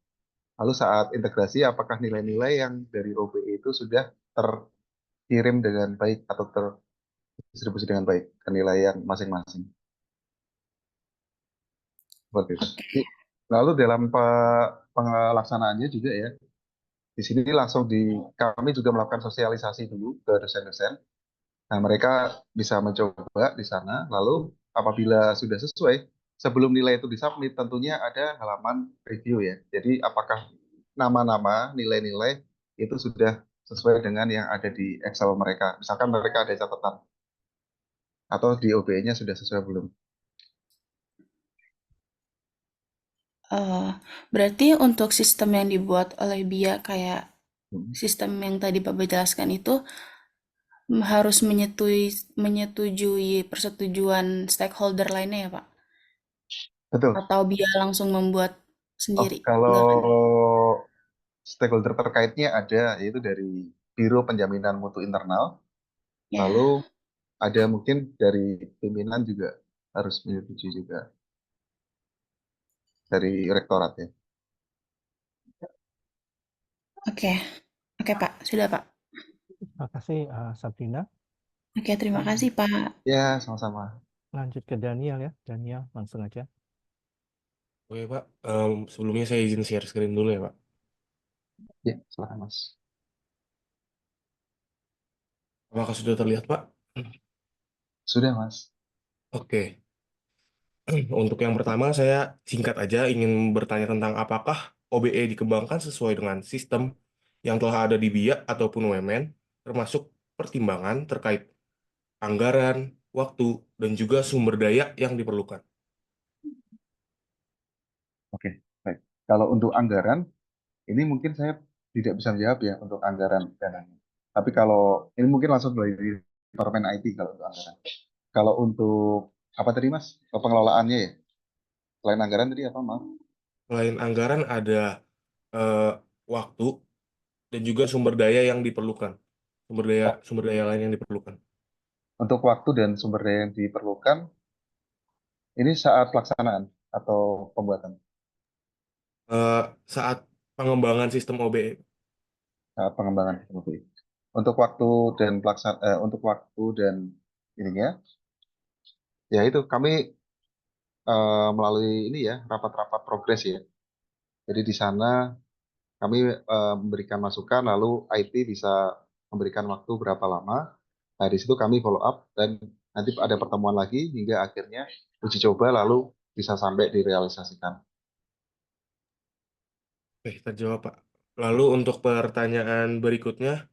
Lalu saat integrasi, apakah nilai-nilai yang dari OBE itu sudah terkirim dengan baik atau terdistribusi dengan baik ke nilai yang masing-masing. Seperti itu. Lalu dalam pelaksanaannya juga ya, di sini kami juga melakukan sosialisasi dulu ke dosen-dosen. Nah, mereka bisa mencoba di sana, lalu apabila sudah sesuai, sebelum nilai itu disubmit, tentunya ada halaman review ya. Jadi apakah nama-nama, nilai-nilai itu sudah sesuai dengan yang ada di Excel mereka. Misalkan mereka ada catatan, atau di OBE-nya sudah sesuai belum. Berarti untuk sistem yang dibuat oleh BIA kayak sistem yang tadi Bapak jelaskan itu harus menyetujui persetujuan stakeholder lainnya ya Pak? Betul. Atau BIA langsung membuat sendiri? Kalau Enggak kan? stakeholder terkaitnya ada, yaitu dari Biro Penjaminan Mutu Internal, Ya. lalu ada mungkin dari pimpinan juga harus menyetujui juga dari rektorat ya. Oke, Pak, sudah Pak. Terima kasih Sabrina. Oke, terima kasih Pak. Ya, sama-sama. Lanjut ke Daniel ya. Daniel, langsung aja. Oke Pak, sebelumnya saya izin share screen dulu ya Pak. Ya, silakan Mas. Apakah sudah terlihat Pak? Sudah Mas. Oke. Untuk yang pertama saya singkat aja ingin bertanya tentang apakah OBE dikembangkan sesuai dengan sistem yang telah ada di BIA ataupun UMN, termasuk pertimbangan terkait anggaran, waktu, dan juga sumber daya yang diperlukan. Oke, baik. Kalau untuk anggaran, ini mungkin saya tidak bisa menjawab ya untuk anggaran dananya. Tapi kalau ini mungkin langsung dari Departemen IT kalau untuk anggaran. Kalau untuk apa tadi Mas? Pengelolaannya ya? Selain anggaran tadi apa Maaf? Selain anggaran ada waktu dan juga sumber daya yang diperlukan. Sumber daya lain yang diperlukan. Untuk waktu dan sumber daya yang diperlukan, ini saat pelaksanaan atau pembuatan? Saat pengembangan sistem OBE. Saat pengembangan sistem OBE. Untuk waktu dan ininya, ya itu kami melalui ini ya rapat-rapat progres ya. Jadi di sana kami memberikan masukan, lalu IT bisa memberikan waktu berapa lama. Nah di situ kami follow up dan nanti ada pertemuan lagi hingga akhirnya uji coba lalu bisa sampai direalisasikan. Oke, terjawab Pak. Lalu untuk pertanyaan berikutnya,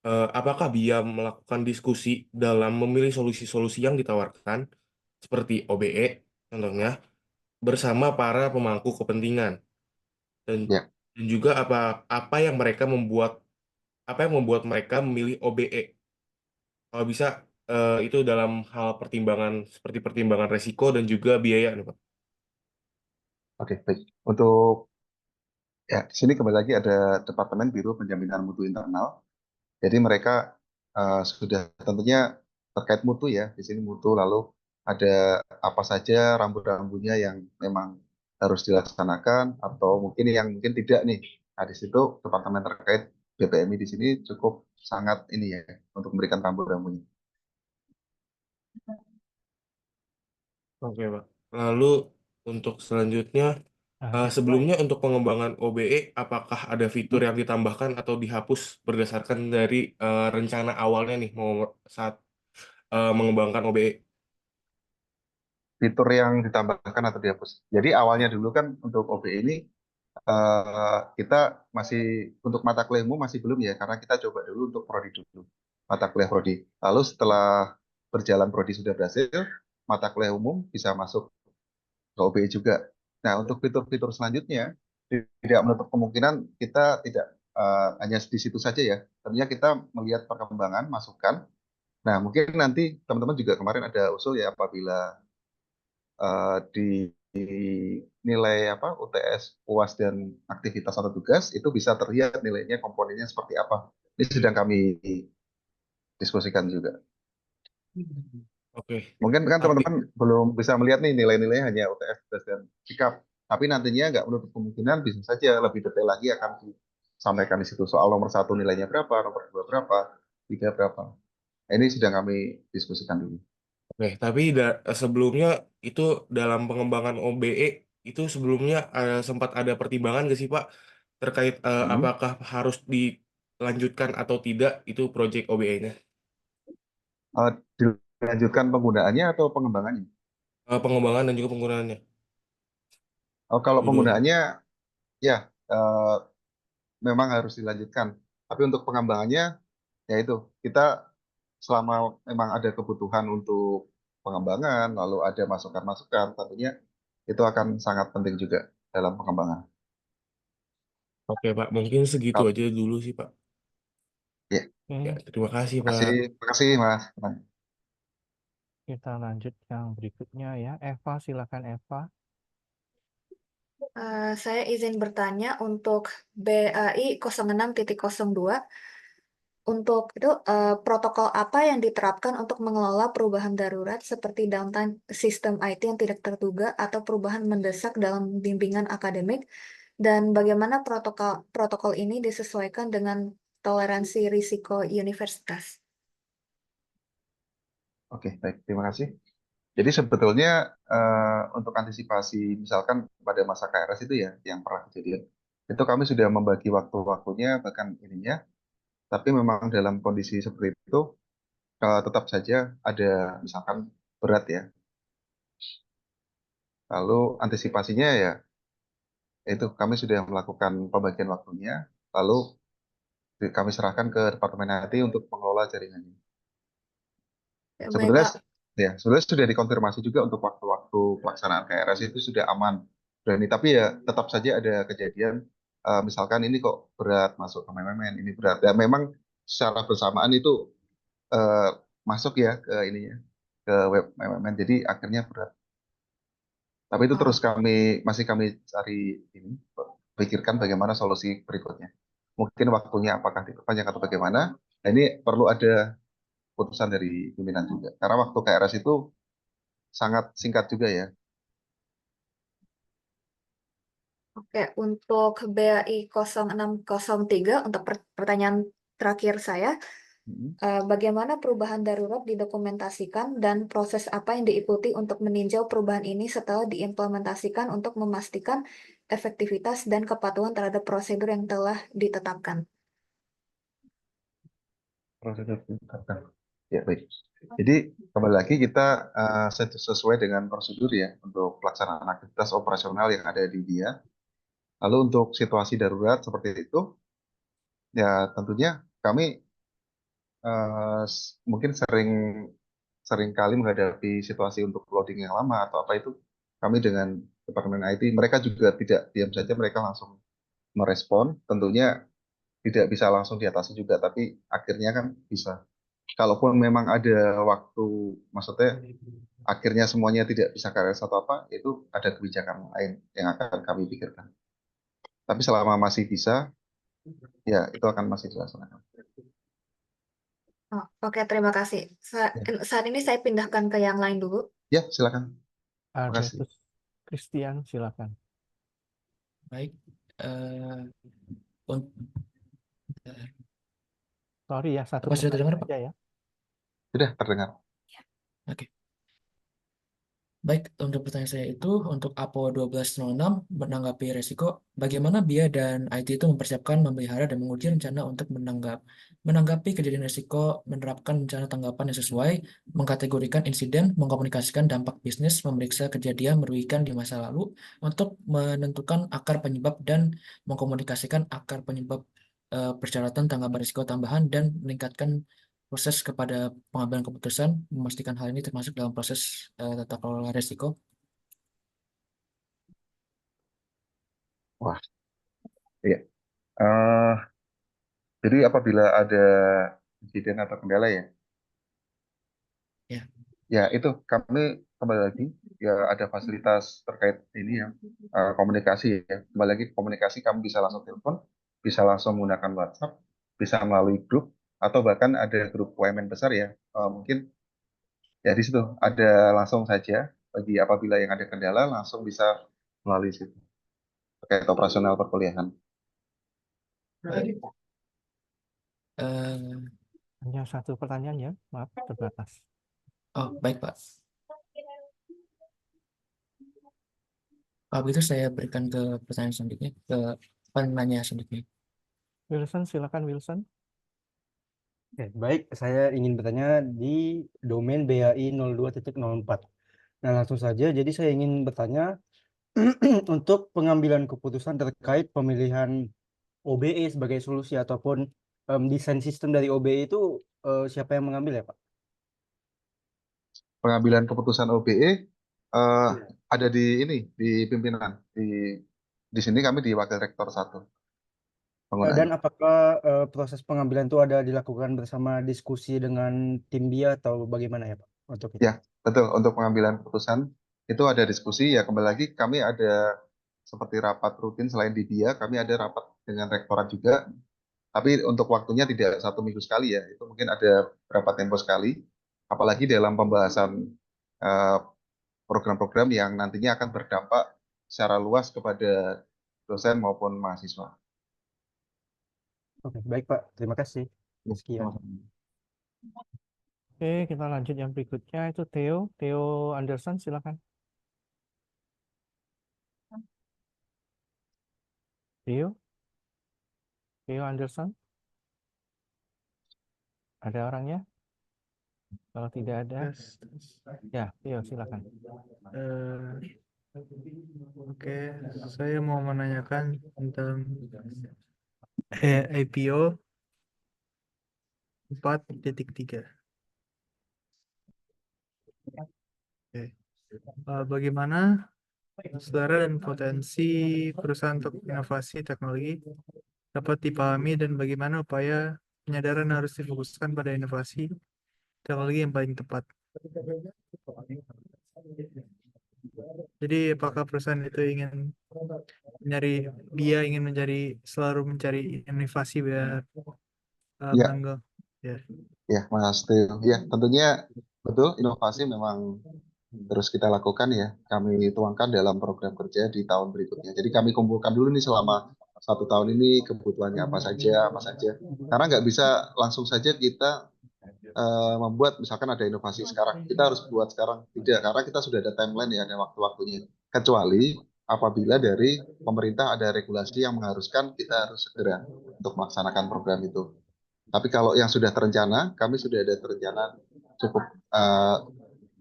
apakah BIA melakukan diskusi dalam memilih solusi-solusi yang ditawarkan, seperti OBE, contohnya, bersama para pemangku kepentingan? Dan juga apa yang membuat mereka memilih OBE? Kalau bisa, itu dalam hal pertimbangan seperti pertimbangan resiko dan juga biaya nih Pak. Oke, baik. Untuk ya di sini kembali lagi ada Departemen Biro Penjaminan Mutu Internal. Jadi mereka sudah tentunya terkait mutu ya, di sini mutu, lalu ada apa saja rambu-rambunya yang memang harus dilaksanakan atau mungkin yang mungkin tidak nih. Nah, di situ departemen terkait BPMI di sini cukup sangat ini ya untuk memberikan rambu-rambunya. Oke Pak. Lalu untuk selanjutnya, sebelumnya untuk pengembangan OBE, apakah ada fitur yang ditambahkan atau dihapus berdasarkan dari rencana awalnya nih saat mengembangkan OBE? Fitur yang ditambahkan atau dihapus. Jadi awalnya dulu kan untuk OBE ini kita masih untuk mata kuliah umum masih belum ya, karena kita coba dulu untuk prodi dulu, mata kuliah prodi. Lalu setelah berjalan prodi sudah berhasil, mata kuliah umum bisa masuk ke OBE juga. Nah, untuk fitur-fitur selanjutnya, tidak menutup kemungkinan kita tidak hanya di situ saja ya. Tentunya kita melihat perkembangan, masukan. Nah, mungkin nanti teman-teman juga kemarin ada usul ya apabila di nilai apa UTS, UAS dan aktivitas atau tugas itu bisa terlihat nilainya komponennya seperti apa. Ini sedang kami diskusikan juga. Oke. Mungkin kan teman-teman belum bisa melihat nih nilai-nilainya hanya UTS, tugas dan sikap. Tapi nantinya nggak menutup kemungkinan bisa saja lebih detail lagi akan disampaikan di situ soal nomor 1 nilainya berapa, nomor 2 berapa, 3 berapa. Nah, ini sedang kami diskusikan dulu. Oke, tapi sebelumnya itu dalam pengembangan OBE itu sebelumnya sempat ada pertimbangan nggak sih Pak terkait apakah harus dilanjutkan atau tidak itu proyek OBE-nya? Dilanjutkan penggunaannya atau pengembangannya? Pengembangan dan juga penggunaannya. Oh, kalau Dua-duanya. penggunaannya ya memang harus dilanjutkan. Tapi untuk pengembangannya ya itu kita selama memang ada kebutuhan untuk pengembangan, lalu ada masukan-masukan, tentunya itu akan sangat penting juga dalam pengembangan. Oke Pak, mungkin segitu Kalau- aja dulu sih Pak. Ya, Ya, terima kasih Pak. terima kasih Mas. Kita lanjut yang berikutnya ya. Eva, silakan Eva. Saya izin bertanya untuk BAI 06.02. Untuk itu protokol apa yang diterapkan untuk mengelola perubahan darurat seperti downtime sistem IT yang tidak terduga atau perubahan mendesak dalam bimbingan akademik, dan bagaimana protokol ini disesuaikan dengan toleransi risiko universitas? Oke, baik. Terima kasih. Jadi sebetulnya untuk antisipasi misalkan pada masa KRS itu ya yang pernah kejadian, itu kami sudah membagi waktu-waktunya bahkan ininya, tapi memang dalam kondisi seperti itu tetap saja ada misalkan berat ya. Lalu antisipasinya ya itu kami sudah melakukan pembagian waktunya, lalu kami serahkan ke Departemen IT untuk mengelola jaringannya. Ya, baik, Sebetulnya Pak. ya sebenarnya sudah dikonfirmasi juga untuk waktu-waktu pelaksanaan KRS itu sudah aman, berani. Tapi ya tetap saja ada kejadian misalkan ini kok berat masuk ke MMN, ini berat. Dan memang secara bersamaan itu eh, masuk ya ke ininya ke web MMN. Jadi akhirnya berat. Tapi itu terus masih kami cari ini, pikirkan bagaimana solusi berikutnya. Mungkin waktunya apakah diperpanjang atau bagaimana. Nah, ini perlu ada putusan dari pimpinan juga. Karena waktu KRS itu sangat singkat juga ya. Oke, untuk BAI 0603 untuk pertanyaan terakhir saya, bagaimana perubahan darurat didokumentasikan dan proses apa yang diikuti untuk meninjau perubahan ini setelah diimplementasikan untuk memastikan efektivitas dan kepatuhan terhadap prosedur yang telah ditetapkan? Prosedur ditetapkan. Ya, baik. Jadi kembali lagi kita sesuai dengan prosedur ya untuk pelaksanaan aktivitas operasional yang ada di dia. Lalu untuk situasi darurat seperti itu, ya tentunya kami mungkin sering kali menghadapi situasi untuk loading yang lama atau apa itu, kami dengan Departemen IT, mereka juga tidak diam saja, mereka langsung merespon. Tentunya tidak bisa langsung diatasi juga, tapi akhirnya kan bisa. Kalaupun memang ada waktu, maksudnya akhirnya semuanya tidak bisa KRS atau apa, itu ada kebijakan lain yang akan kami pikirkan. Tapi selama masih bisa, ya itu akan masih dilaksanakan. Oh, oke, terima kasih. Saat ini saya pindahkan ke yang lain dulu. Ya, silakan. Terima Ada kasih. Christian, silakan. Baik. Sorry ya, satu Apa sudah terdengar, pertanyaan Pak? aja ya. Sudah terdengar. Oke. Baik, untuk pertanyaan saya itu, untuk APO 1206 menanggapi resiko, bagaimana BIA dan IT itu mempersiapkan, memelihara, dan menguji rencana untuk menanggapi kejadian resiko, menerapkan rencana tanggapan yang sesuai, mengkategorikan insiden, mengkomunikasikan dampak bisnis, memeriksa kejadian merugikan di masa lalu, untuk menentukan akar penyebab dan mengkomunikasikan akar penyebab persyaratan tanggapan risiko tambahan, dan meningkatkan proses kepada pengambilan keputusan, memastikan hal ini termasuk dalam proses tata kelola risiko. Wah, iya. Jadi apabila ada insiden atau kendala ya, Ya. ya itu kami kembali lagi ya ada fasilitas terkait ini ya komunikasi ya. Kembali lagi komunikasi kami bisa langsung telepon, bisa langsung menggunakan WhatsApp, bisa melalui grup atau bahkan ada grup WMN besar ya. Mungkin ya di situ ada langsung saja bagi apabila yang ada kendala langsung bisa melalui situ terkait operasional perkuliahan. Baik. Eh, Hanya satu pertanyaan ya, maaf terbatas. oh, baik Pak. Kalau begitu saya berikan ke pertanyaan selanjutnya, ke penanya selanjutnya. Wilson, silakan Wilson. Oke, baik, saya ingin bertanya di domain BAI 02.04. Nah, langsung saja, jadi saya ingin bertanya untuk pengambilan keputusan terkait pemilihan OBE sebagai solusi ataupun desain sistem dari OBE itu siapa yang mengambil ya, Pak? Pengambilan keputusan OBE ada di ini, di pimpinan. Di sini kami di Wakil Rektor 1 Dan penggunaan. apakah proses pengambilan itu ada dilakukan bersama diskusi dengan tim dia atau bagaimana ya, Pak? Untuk itu. Ya, betul. Untuk pengambilan keputusan itu ada diskusi. Ya, kembali lagi kami ada seperti rapat rutin selain di BIA, kami ada rapat dengan rektorat juga. Tapi untuk waktunya tidak 1 minggu sekali ya. Itu mungkin ada berapa tempo sekali. Apalagi dalam pembahasan eh, program-program yang nantinya akan berdampak secara luas kepada dosen maupun mahasiswa. Oke, baik Pak. Terima kasih. Ya, Sekian. sama-sama. Oke, kita lanjut yang berikutnya itu Theo. Theo Anderson, silakan. Theo. Theo Anderson. Ada orangnya? Kalau tidak ada, ya Theo silakan. Oke, saya mau menanyakan tentang IPO 4.3. Oke. Bagaimana selera dan potensi perusahaan untuk inovasi teknologi dapat dipahami dan bagaimana upaya penyadaran harus difokuskan pada inovasi teknologi yang paling tepat. Jadi apakah perusahaan itu ingin selalu mencari inovasi biar Ya, menanggung. Ya. ya, Mas Teo. Ya, tentunya betul inovasi memang terus kita lakukan ya. Kami tuangkan dalam program kerja di tahun berikutnya. Jadi kami kumpulkan dulu nih selama 1 tahun ini kebutuhannya apa saja. Karena nggak bisa langsung saja kita membuat misalkan ada inovasi sekarang. Kita harus buat sekarang. Tidak, karena kita sudah ada timeline ya, ada waktu-waktunya. Kecuali apabila dari pemerintah ada regulasi yang mengharuskan kita harus segera untuk melaksanakan program itu. Tapi kalau yang sudah terencana, kami sudah ada terencana cukup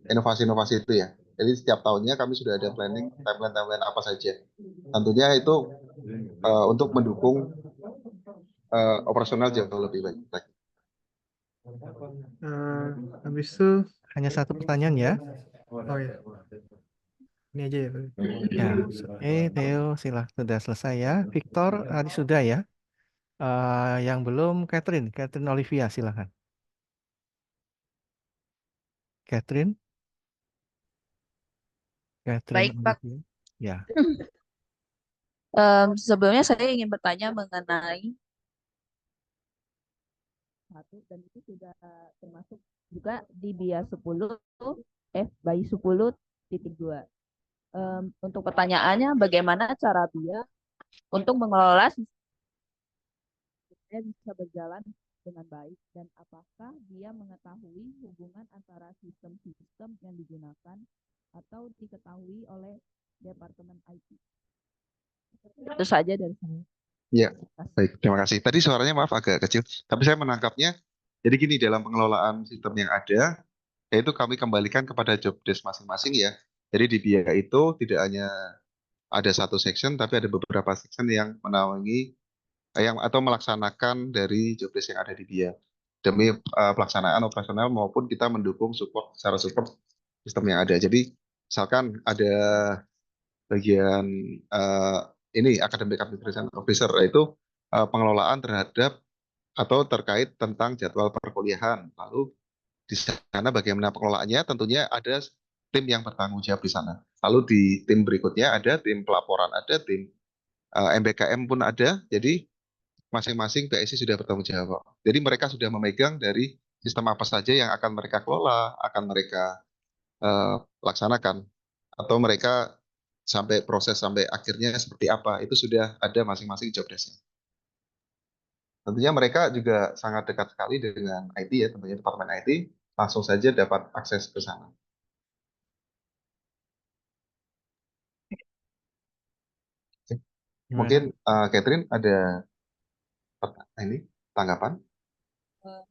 inovasi-inovasi itu ya. Jadi setiap tahunnya kami sudah ada planning timeline apa saja. Tentunya itu untuk mendukung operasional jauh lebih baik. Habis itu Hanya satu pertanyaan ya. oh ya. Ini aja ya, Pak. Ya, Theo sudah selesai ya. Victor tadi sudah ya. Yang belum Catherine Olivia silakan. Catherine Baik, Pak. Olivia. Ya. Sebelumnya saya ingin bertanya mengenai satu dan itu sudah termasuk juga di BIA 10 by 10.2. Untuk pertanyaannya, bagaimana cara BIA untuk mengelola sistemnya bisa berjalan dengan baik dan apakah dia mengetahui hubungan antara sistem-sistem yang digunakan atau diketahui oleh Departemen IT. Itu saja dari saya. Ya, baik. Terima kasih. Tadi suaranya maaf agak kecil, tapi saya menangkapnya. Jadi gini, dalam pengelolaan sistem yang ada, yaitu kami kembalikan kepada job desk masing-masing ya. Jadi di BIA itu tidak hanya ada satu section, tapi ada beberapa section yang menaungi atau melaksanakan dari job desk yang ada di BIA demi pelaksanaan operasional maupun kita mendukung secara support sistem yang ada. Jadi misalkan ada bagian ini Academic Administration Officer, yaitu pengelolaan terhadap atau terkait tentang jadwal perkuliahan. Lalu di sana bagaimana pengelolaannya, tentunya ada tim yang bertanggung jawab di sana. Lalu di tim berikutnya ada tim pelaporan, ada tim MBKM pun ada. Jadi masing-masing PSI sudah bertanggung jawab. Jadi mereka sudah memegang dari sistem apa saja yang akan mereka kelola, akan mereka laksanakan, atau mereka sampai proses sampai akhirnya seperti apa, itu sudah ada masing-masing job desk-nya. Tentunya mereka juga sangat dekat sekali dengan IT ya, tentunya Departemen IT, langsung saja dapat akses ke sana. Oke. Mungkin Catherine ada tanggapan?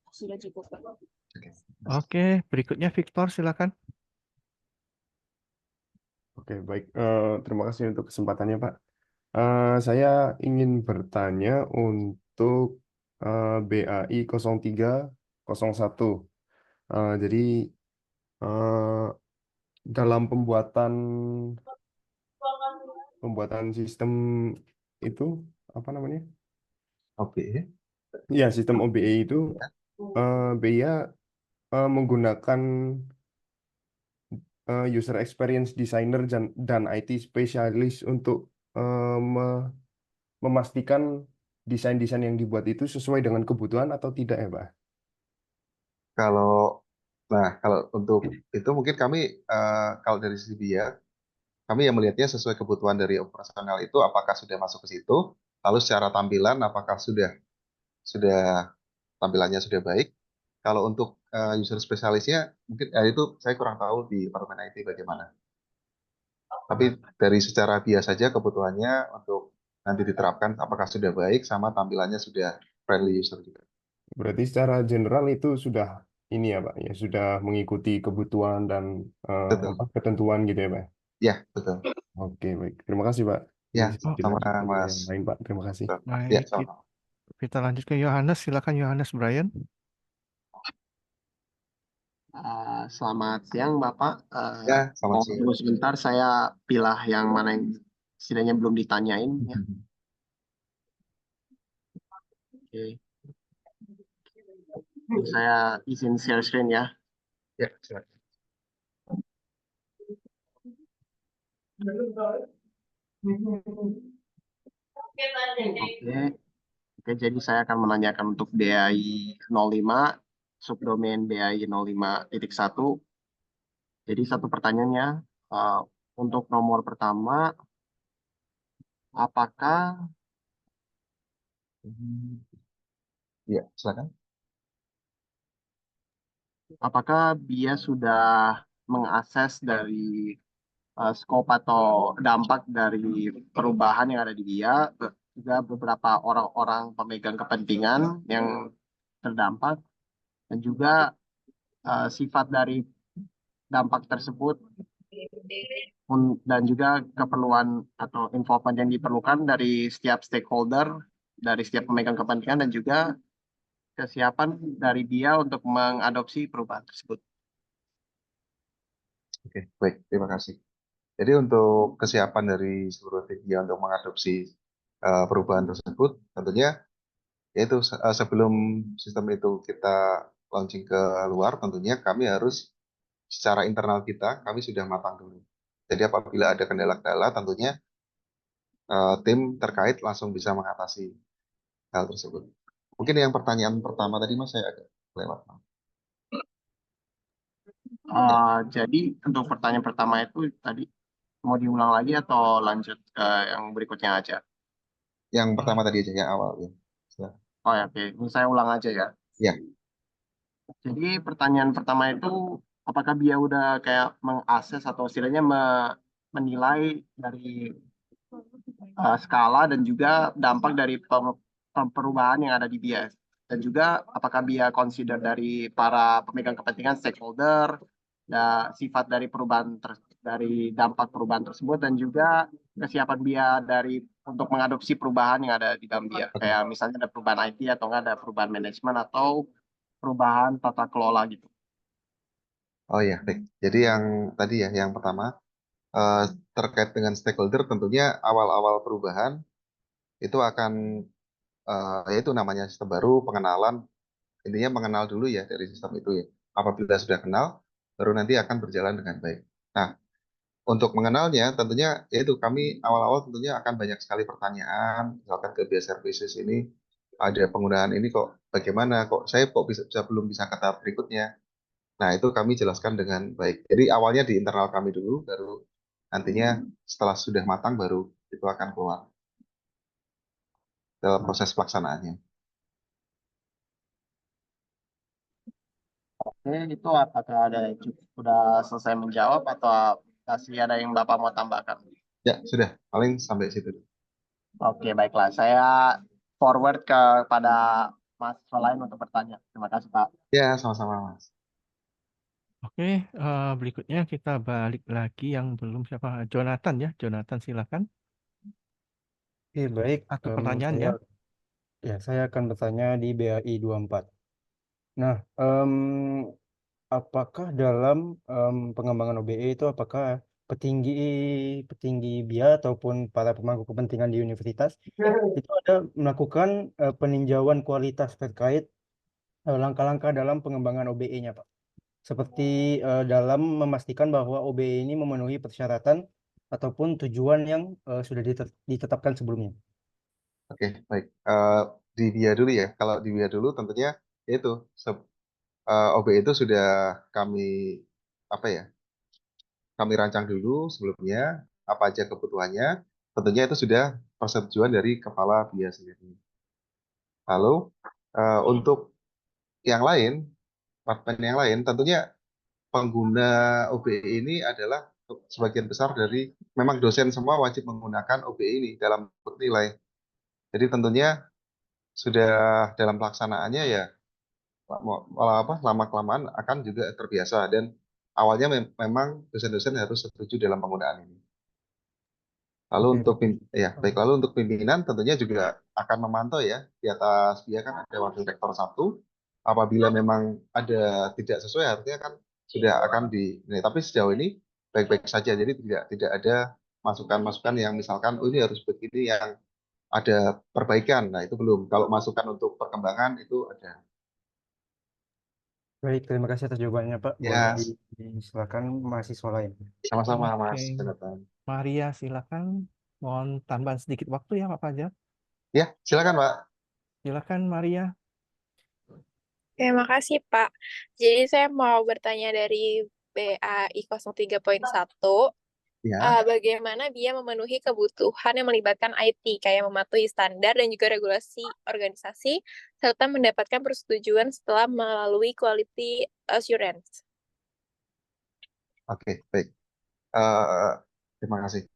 Sudah cukup, Pak. Oke, berikutnya Victor silakan. Oke, baik. Terima kasih untuk kesempatannya, Pak. Saya ingin bertanya untuk BAI 0301. Jadi dalam pembuatan sistem itu apa namanya? OBE. Ya, sistem OBE itu BIA menggunakan user experience designer dan IT spesialis untuk memastikan desain-desain yang dibuat itu sesuai dengan kebutuhan atau tidak ya, Pak? Kalau untuk itu mungkin kami kalau dari sisi BIA, kami yang melihatnya sesuai kebutuhan dari operasional itu apakah sudah masuk ke situ, lalu secara tampilan apakah sudah tampilannya sudah baik. Kalau untuk user spesialisnya mungkin itu saya kurang tahu di Departemen IT bagaimana. Tapi dari secara biasa saja kebutuhannya untuk nanti diterapkan apakah sudah baik sama tampilannya sudah friendly user juga. Berarti secara general itu sudah ini ya, Pak, ya sudah mengikuti kebutuhan dan ketentuan gitu ya, Pak? Ya, betul. Oke, baik. Terima kasih, Pak. Ya, Bisa sama dilanjutkan Mas. yang lain, Pak. Terima kasih. Ya, Baik, sama. kita lanjut ke Yohanes. Silakan Yohanes Brian. Selamat siang Bapak. Ya, selamat siang. Tunggu sebentar, saya pilih yang mana yang setidaknya belum ditanyain ya. Oke. Saya izin share screen ya. Ya, silakan. Oke, jadi saya akan menanyakan untuk BAI 05, subdomain BAI 05.1. Jadi satu pertanyaannya, untuk nomor pertama, apakah Ya, silakan. Apakah BIA sudah mengakses dari skop atau dampak dari perubahan yang ada di BIA, juga beberapa orang-orang pemegang kepentingan yang terdampak, dan juga sifat dari dampak tersebut, dan juga keperluan atau involvement yang diperlukan dari setiap stakeholder, dari setiap pemegang kepentingan, dan juga kesiapan dari dia untuk mengadopsi perubahan tersebut. Oke, baik. Terima kasih. Jadi untuk kesiapan dari seluruh media untuk mengadopsi perubahan tersebut, tentunya yaitu sebelum sistem itu kita launching ke luar, tentunya kami harus secara internal kami sudah matang dulu. Jadi apabila ada kendala-kendala, tentunya tim terkait langsung bisa mengatasi hal tersebut. Mungkin yang pertanyaan pertama tadi Mas saya agak lewat. Jadi untuk pertanyaan pertama itu tadi mau diulang lagi atau lanjut ke yang berikutnya aja? Yang pertama tadi aja yang awal ya. Oh ya, oke. Ini saya ulang aja ya. Ya. Jadi pertanyaan pertama itu apakah dia udah kayak mengakses atau istilahnya menilai dari skala dan juga dampak dari perubahan yang ada di BIA, dan juga apakah BIA consider dari para pemegang kepentingan stakeholder, sifat dari perubahan dari dampak perubahan tersebut, dan juga kesiapan BIA untuk mengadopsi perubahan yang ada di dalam BIA, kayak misalnya ada perubahan IT atau nggak ada perubahan manajemen atau perubahan tata kelola gitu. Oh ya, baik. Jadi yang tadi ya, yang pertama terkait dengan stakeholder, tentunya awal-awal perubahan itu akan yaitu namanya sistem baru, pengenalan, intinya mengenal dulu ya dari sistem itu ya. Apabila sudah kenal, baru nanti akan berjalan dengan baik. Nah, untuk mengenalnya tentunya yaitu kami awal-awal tentunya akan banyak sekali pertanyaan, misalkan ke BIA Services ini ada penggunaan ini kok bagaimana, saya belum bisa ke tahap berikutnya. Nah, itu kami jelaskan dengan baik. Jadi awalnya di internal kami dulu, baru Nantinya setelah sudah matang baru itu akan keluar dalam proses pelaksanaannya. Oke, itu apakah ada yang sudah selesai menjawab atau masih ada yang Bapak mau tambahkan? Ya, sudah. Paling sampai situ. Oke, baiklah. Saya forward kepada mahasiswa lain untuk bertanya. Terima kasih, Pak. Ya, sama-sama, Mas. Oke, berikutnya kita balik lagi yang belum siapa? Jonathan ya, Jonathan silakan. Oke, baik. Atau pertanyaan ya. Saya akan bertanya di BAI 24. Nah, apakah dalam pengembangan OBE itu apakah petinggi BIA ataupun para pemangku kepentingan di universitas itu ada melakukan peninjauan kualitas terkait langkah-langkah dalam pengembangan OBE-nya, Pak? Seperti dalam memastikan bahwa OBE ini memenuhi persyaratan ataupun tujuan yang sudah ditetapkan sebelumnya. Oke, baik. Di BIA dulu ya. Kalau di BIA dulu tentunya itu OB itu sudah kami kami rancang dulu sebelumnya apa aja kebutuhannya. Tentunya itu sudah persetujuan dari kepala BIA sendiri. Lalu untuk yang lain, departemen yang lain, tentunya pengguna OBE ini adalah sebagian besar dari memang dosen semua wajib menggunakan OBE ini dalam nilai. Jadi tentunya sudah dalam pelaksanaannya ya lama kelamaan akan juga terbiasa dan awalnya memang dosen-dosen harus setuju dalam penggunaan ini. Lalu Oke, untuk baik. lalu untuk pimpinan tentunya juga akan memantau ya di atas dia kan ada wakil rektor 1. Apabila memang ada tidak sesuai artinya kan sudah akan tapi sejauh ini baik-baik saja. Jadi tidak ada masukan-masukan yang misalkan oh ini harus begini yang ada perbaikan. Nah, itu belum. Kalau masukan untuk perkembangan itu ada. Baik, terima kasih atas jawabannya, Pak. Ya, Boleh disilakan mahasiswa lain. sama-sama Mas Oke. Jonathan. Maria silakan. Mohon tambahan sedikit waktu ya Pak Fajar. Ya, silakan Pak. Silakan Maria. Terima kasih, Pak. Jadi saya mau bertanya dari BAI 03.1, Ya. bagaimana dia memenuhi kebutuhan yang melibatkan IT, kayak mematuhi standar dan juga regulasi organisasi, serta mendapatkan persetujuan setelah melalui quality assurance. Oke, baik. Terima kasih.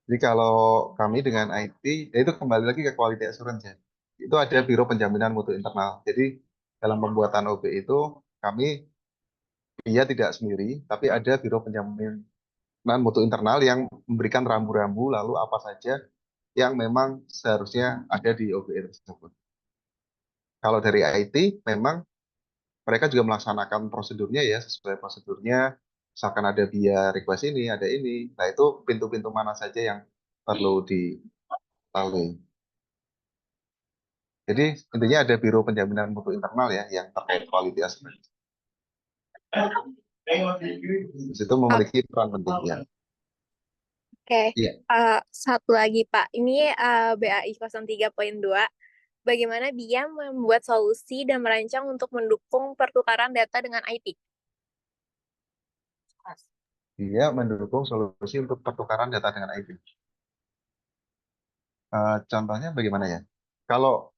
Jadi kalau kami dengan IT, ya itu kembali lagi ke quality assurance ya. Itu ada Biro Penjaminan Mutu Internal. Jadi dalam pembuatan OB itu kami tidak sendiri, tapi ada Biro Penjaminan Mutu Internal yang memberikan rambu-rambu lalu apa saja yang memang seharusnya ada di OBE tersebut. Kalau dari IT memang mereka juga melaksanakan prosedurnya ya sesuai prosedurnya. Misalkan ada via request ini, ada ini. Nah itu pintu-pintu mana saja yang perlu dilalui. Jadi intinya ada Biro Penjaminan Mutu Internal ya yang terkait quality assurance. Di situ memiliki peran penting ya. Oke, Iya. Satu lagi Pak, ini BAI 03.2, bagaimana dia membuat solusi dan merancang untuk mendukung pertukaran data dengan IT? Dia mendukung solusi untuk pertukaran data dengan IT. Contohnya bagaimana ya? Kalau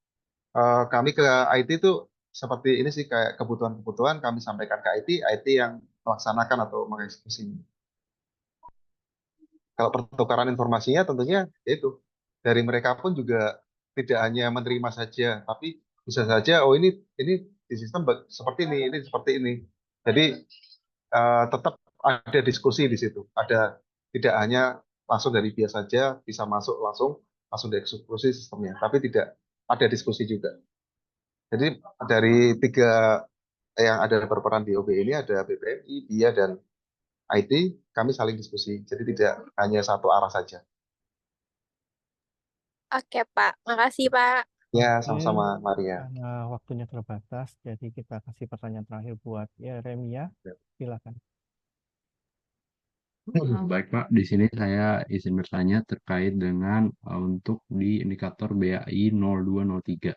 kami ke IT itu seperti ini sih kayak kebutuhan-kebutuhan kami sampaikan ke IT yang melaksanakan atau mengeksekusi. Kalau pertukaran informasinya tentunya yaitu dari mereka pun juga tidak hanya menerima saja, tapi bisa saja oh ini di sistem seperti ini seperti ini. Jadi tetap ada diskusi di situ. Tidak hanya langsung dari biasa saja bisa masuk langsung dieksekusi sistemnya, tapi tidak ada diskusi juga. Jadi dari 3 yang ada berperan di OB ini ada BPMI, BIA, dan IT, kami saling diskusi. Jadi tidak hanya satu arah saja. Oke Pak, makasih Pak. Ya, sama-sama Maria. Karena waktunya terbatas, jadi kita kasih pertanyaan terakhir buat Remia. Silakan. Baik Pak, di sini saya izin bertanya terkait dengan untuk di indikator BAI 0203.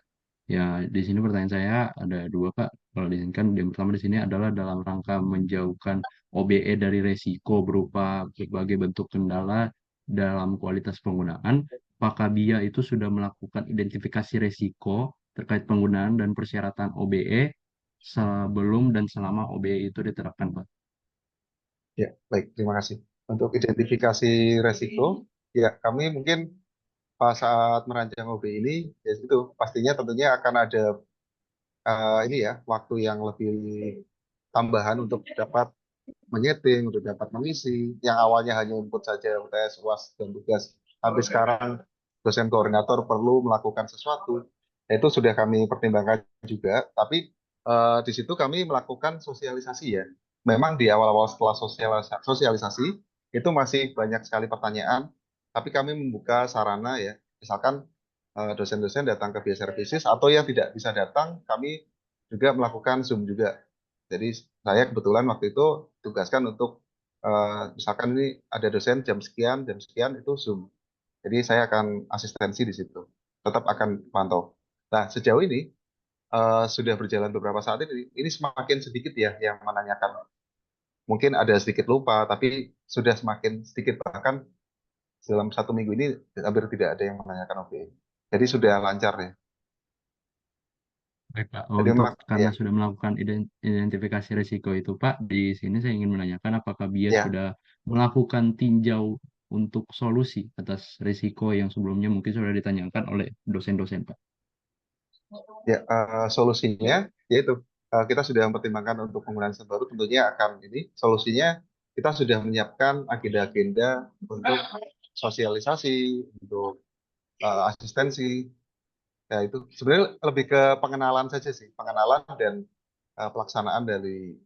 Ya, di sini pertanyaan saya ada dua, Pak. Kalau diizinkan, yang pertama di sini adalah dalam rangka menjauhkan OBE dari resiko berupa berbagai bentuk kendala dalam kualitas penggunaan. Apakah BIA itu sudah melakukan identifikasi resiko terkait penggunaan dan persyaratan OBE sebelum dan selama OBE itu diterapkan, Pak? Ya, baik, terima kasih. Untuk identifikasi resiko, ya kami mungkin pas saat merancang OB ini, ya itu pastinya tentunya akan ada ini ya, waktu yang lebih tambahan untuk dapat menyeting, untuk dapat mengisi, yang awalnya hanya input saja UTS, UAS, dan tugas. Habis sekarang dosen koordinator perlu melakukan sesuatu, itu sudah kami pertimbangkan juga, tapi di situ kami melakukan sosialisasi ya. Memang di awal-awal setelah sosialisasi, itu masih banyak sekali pertanyaan, tapi kami membuka sarana ya, misalkan dosen-dosen datang ke biaya services, atau yang tidak bisa datang, kami juga melakukan Zoom juga. Jadi saya kebetulan waktu itu tugaskan untuk misalkan ini ada dosen jam sekian itu Zoom. Jadi saya akan asistensi di situ. Tetap akan pantau. Nah, sejauh ini sudah berjalan beberapa saat ini semakin sedikit ya yang menanyakan. Mungkin ada sedikit lupa, tapi sudah semakin sedikit, bahkan dalam 1 minggu ini hampir tidak ada yang menanyakan OBE. Jadi sudah lancar ya. Baik, Pak. Jadi Untuk karena ya, sudah melakukan identifikasi risiko itu, Pak, di sini saya ingin menanyakan apakah BIA ya. sudah melakukan tinjau untuk solusi atas risiko yang sebelumnya mungkin sudah ditanyakan oleh dosen-dosen, Pak. Ya, solusinya yaitu kita sudah mempertimbangkan untuk penggunaan sistem baru, tentunya akan ini solusinya kita sudah menyiapkan agenda-agenda untuk sosialisasi, untuk asistensi. Ya itu sebenarnya lebih ke pengenalan saja sih, pengenalan dan pelaksanaan dari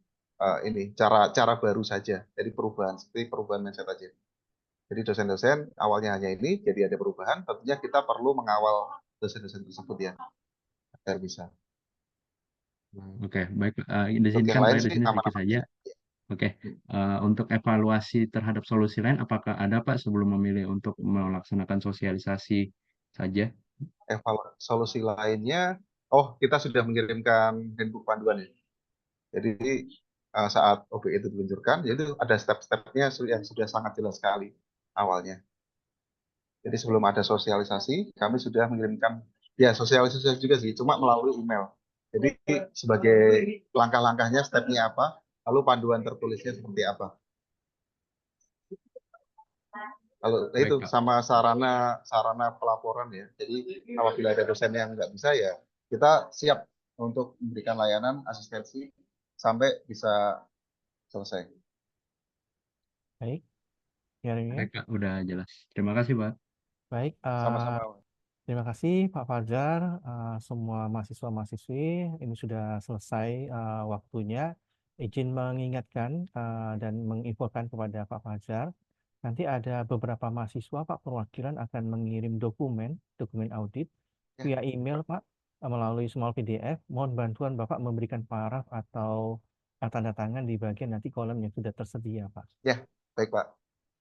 ini cara baru saja. Jadi perubahan seperti perubahan mindset aja. Jadi dosen-dosen awalnya hanya ini, jadi ada perubahan. Tentunya kita perlu mengawal dosen-dosen tersebut ya, agar bisa. Oke, baik. Untuk Diizinkan yang lain saya di sih sini sedikit aman-aman saja. aja. Oke, untuk evaluasi terhadap solusi lain, apakah ada, Pak, sebelum memilih untuk melaksanakan sosialisasi saja? Solusi lainnya, oh kita sudah mengirimkan handbook panduan ya. Jadi saat OB itu diluncurkan, jadi ada step-stepnya yang sudah sangat jelas sekali awalnya. Jadi sebelum ada sosialisasi, kami sudah mengirimkan, ya sosialisasi juga sih, cuma melalui email. Jadi sebagai langkah-langkahnya, stepnya apa, lalu panduan tertulisnya seperti apa. Kalau Baik, itu Pak. sama sarana pelaporan ya. Jadi apabila ada dosen yang nggak bisa ya, kita siap untuk memberikan layanan asistensi sampai bisa selesai. Baik, hearing Baik, Pak. Udah jelas. Terima kasih, Pak. Baik, Sama-sama. terima kasih Pak Fajar, semua mahasiswa-mahasiswi, ini sudah selesai waktunya. Izin mengingatkan dan menginfokan kepada Pak Fajar, nanti ada beberapa mahasiswa Pak perwakilan akan mengirim dokumen audit via email Pak, melalui small PDF. Mohon bantuan Bapak memberikan paraf atau tanda tangan di bagian nanti kolom yang sudah tersedia Pak. Ya, baik Pak.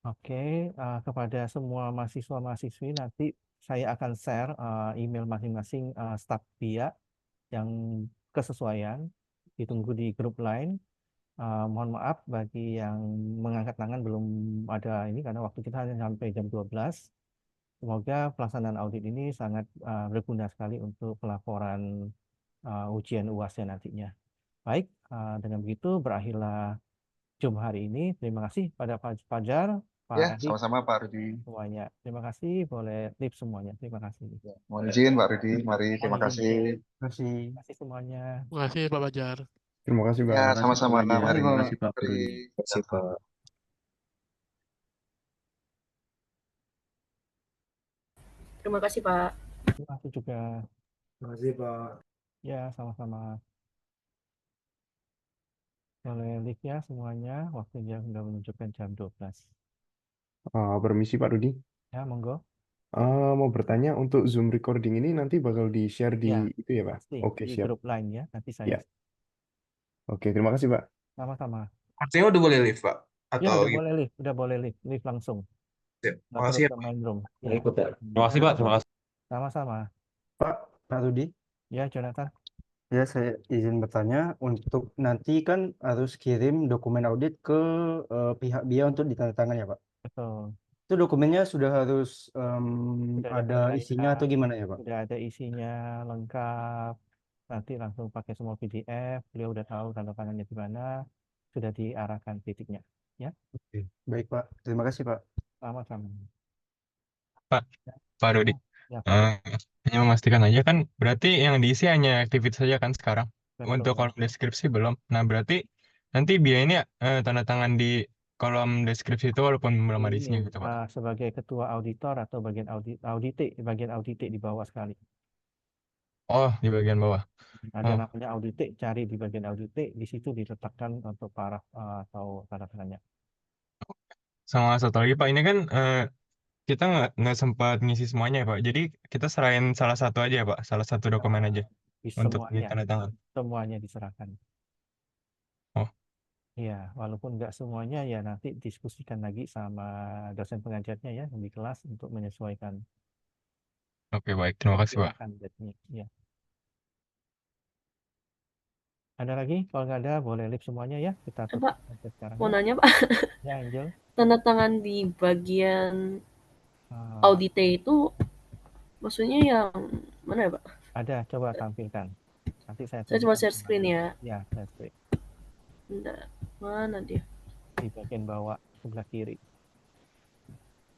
Oke, kepada semua mahasiswa-mahasiswi nanti saya akan share email masing-masing staf BIA yang kesesuaian, ditunggu di grup lain. Mohon maaf bagi yang mengangkat tangan belum ada ini karena waktu kita hanya sampai jam 12. Semoga pelaksanaan audit ini sangat berguna sekali untuk pelaporan ujian UAS-nya nantinya. Baik, dengan begitu berakhirlah Zoom hari ini. Terima kasih pada Pak Fajar, Pak Ya, Adi, sama-sama Pak Rudi. semuanya. Terima kasih, boleh live semuanya. Terima kasih. Mohon izin Pak Rudi, mari terima kasih. Terima kasih semuanya. Terima kasih Pak Fajar. Terima kasih, Pak. Ya, Terima kasih, Pak sama-sama. Fajar. Mari. Terima kasih, Pak Mari. Rudi. Terima kasih, Pak. Terima kasih, Pak. Terima kasih juga. Terima kasih, Pak. Ya, sama-sama. Boleh live ya semuanya. Waktunya sudah menunjukkan jam 12. Permisi Pak Rudi. Ya, monggo. Mau bertanya untuk Zoom recording ini nanti bakal di-share di Ya, itu ya Pak? pasti Oke, di siap. grup lain ya. Nanti Ya. saya Oke, terima kasih Pak. sama-sama. Artinya udah boleh live, Pak? Ya, Atau udah boleh live langsung. Sip. Nggak Makasih perlu ya, ke Pak. main room. Ya. Terima kasih, Pak. Terima kasih. Sama-sama. Pak Rudi, Ya, Jonathan. Ya, saya izin bertanya, untuk nanti kan harus kirim dokumen audit ke pihak BIA untuk ditandatangani ya, Pak. Betul. Itu dokumennya sudah harus Sudah ada ada isinya atau penilaian, gimana ya, Pak? sudah ada isinya lengkap. Nanti langsung pakai semua PDF. Beliau udah tahu tanda tangannya di mana. Sudah diarahkan titiknya. Ya, Oke. Baik, Pak. Terima kasih, Pak. sama-sama. Pak, Ya, Pak Rudi. ya, Pak. Hanya memastikan aja kan, berarti yang diisi hanya aktivitas saja kan sekarang. Untuk Betul. kolom deskripsi belum. Nah, berarti nanti biaya ini tanda tangan di kolom deskripsi itu walaupun belum ada isinya Ini gitu, Pak. sebagai ketua auditor atau bagian bagian audit di bawah sekali. Oh, di bagian bawah. Ada Oh, namanya audit, cari di bagian audit, di situ diletakkan untuk paraf atau tanda tangannya. sama satu lagi Pak, ini kan kita nggak sempat ngisi semuanya ya Pak. Jadi kita serahin salah satu aja ya Pak, salah satu dokumen aja untuk Semuanya, tanda tangan. semuanya diserahkan. Oh, Ya, walaupun nggak semuanya ya nanti diskusikan lagi sama dosen pengajarnya ya di kelas untuk menyesuaikan. oke baik. Terima kasih Pak. Silakan jadinya. Ya. Ada lagi? Kalau nggak ada, boleh live semuanya ya. Kita tutup Pak, sampai sekarang mau ya. nanya Pak, Ya, Angel. tanda tangan di bagian audit itu maksudnya yang mana ya Pak? Ada, coba tampilkan. Nanti saya Saya cuma tunjukkan share sama screen Angel. ya. Ya, share screen. Bentar, mana dia? Di bagian bawah sebelah kiri.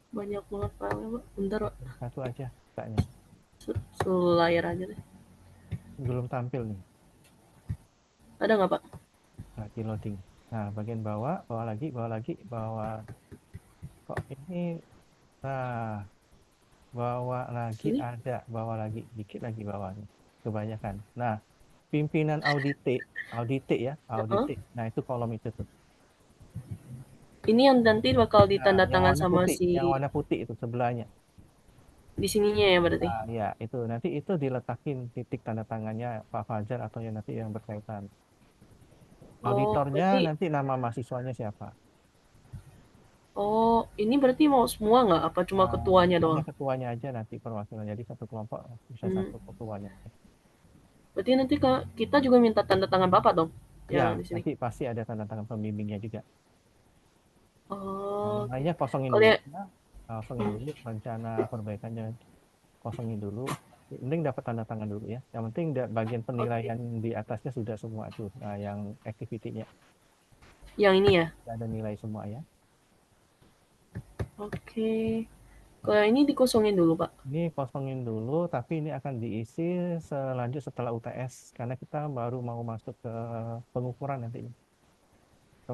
Banyak banget filenya Pak. Bentar Pak. Satu aja bukanya. Seluruh layar aja deh. Belum tampil nih. Ada nggak Pak? Lagi loading. Nah, bagian bawah, bawah lagi, bawah. Kok ini, nah, bawah lagi Sini? ada, bawah lagi, dikit lagi bawahnya. Kebanyakan. Nah, pimpinan audit ya, audit. Nah, itu kolom itu tuh. Ini yang nanti bakal Nah, ditandatangan sama yang warna putih itu sebelahnya. di sininya ya berarti. Nah, ya, itu nanti itu diletakin titik tanda tangannya Pak Fajar atau yang nanti yang berkaitan. Auditornya berarti, nanti nama mahasiswanya siapa? ini berarti mau semua nggak? Apa cuma ketuanya doang? Ketuanya aja nanti perwakilan. Jadi satu kelompok bisa satu ketuanya. Berarti nanti kita juga minta tanda tangan Bapak dong? Ya, Yang di sini. nanti pasti ada tanda tangan pembimbingnya juga. Oh, Lainnya kosongin kalau dulu. ya- Ya. Kosongin dulu rencana perbaikannya. Kosongin dulu. Penting dapat tanda tangan dulu ya. Yang penting bagian penilaian di atasnya sudah semua tuh. Nah, yang activity-nya. Yang ini ya? Ada nilai semua ya. Oke. Kalau ini dikosongin dulu Pak. Ini kosongin dulu, tapi ini akan diisi selanjut setelah UTS. Karena kita baru mau masuk ke pengukuran nanti.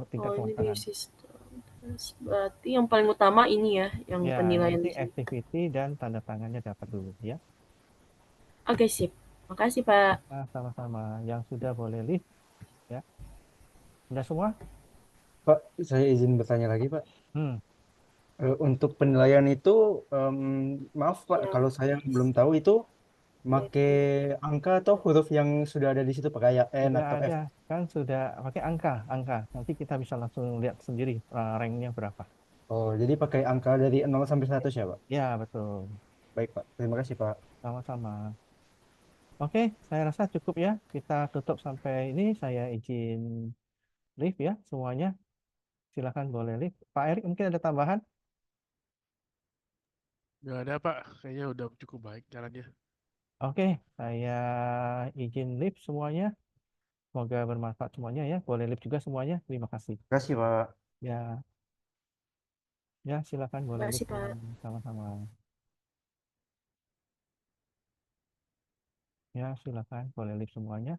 Tingkat Oh, ini pelaksanaan. di sistem. Berarti yang paling utama ini ya, yang Ya, penilaian nanti di sini. activity dan tanda tangannya dapat dulu ya. Oke, sip. Makasih Pak. Nah, sama-sama. Yang sudah boleh live ya. Sudah semua? Pak, saya izin bertanya lagi, Pak. Hmm. Untuk penilaian itu, maaf Pak, kalau saya belum tahu itu pakai angka atau huruf yang sudah ada di situ pakai N Sudah atau F. ada, kan sudah pakai angka. Nanti kita bisa langsung lihat sendiri ranknya berapa. Oh, jadi pakai angka dari 0 sampai 100 ya, Pak? Ya, betul. Baik, Pak. Terima kasih, Pak. Sama-sama. Oke, saya rasa cukup ya. Kita tutup sampai ini. Saya izin live ya semuanya. Silakan boleh live. Pak Erik mungkin ada tambahan? Nggak ada Pak, kayaknya udah cukup baik caranya. Oke, saya izin live semuanya. Semoga bermanfaat semuanya ya. Boleh live juga semuanya. Terima kasih. Terima kasih, Pak. Ya. Ya, silakan boleh Terima kasih, live Pak. semuanya. Sama-sama. Ya, silakan boleh live semuanya.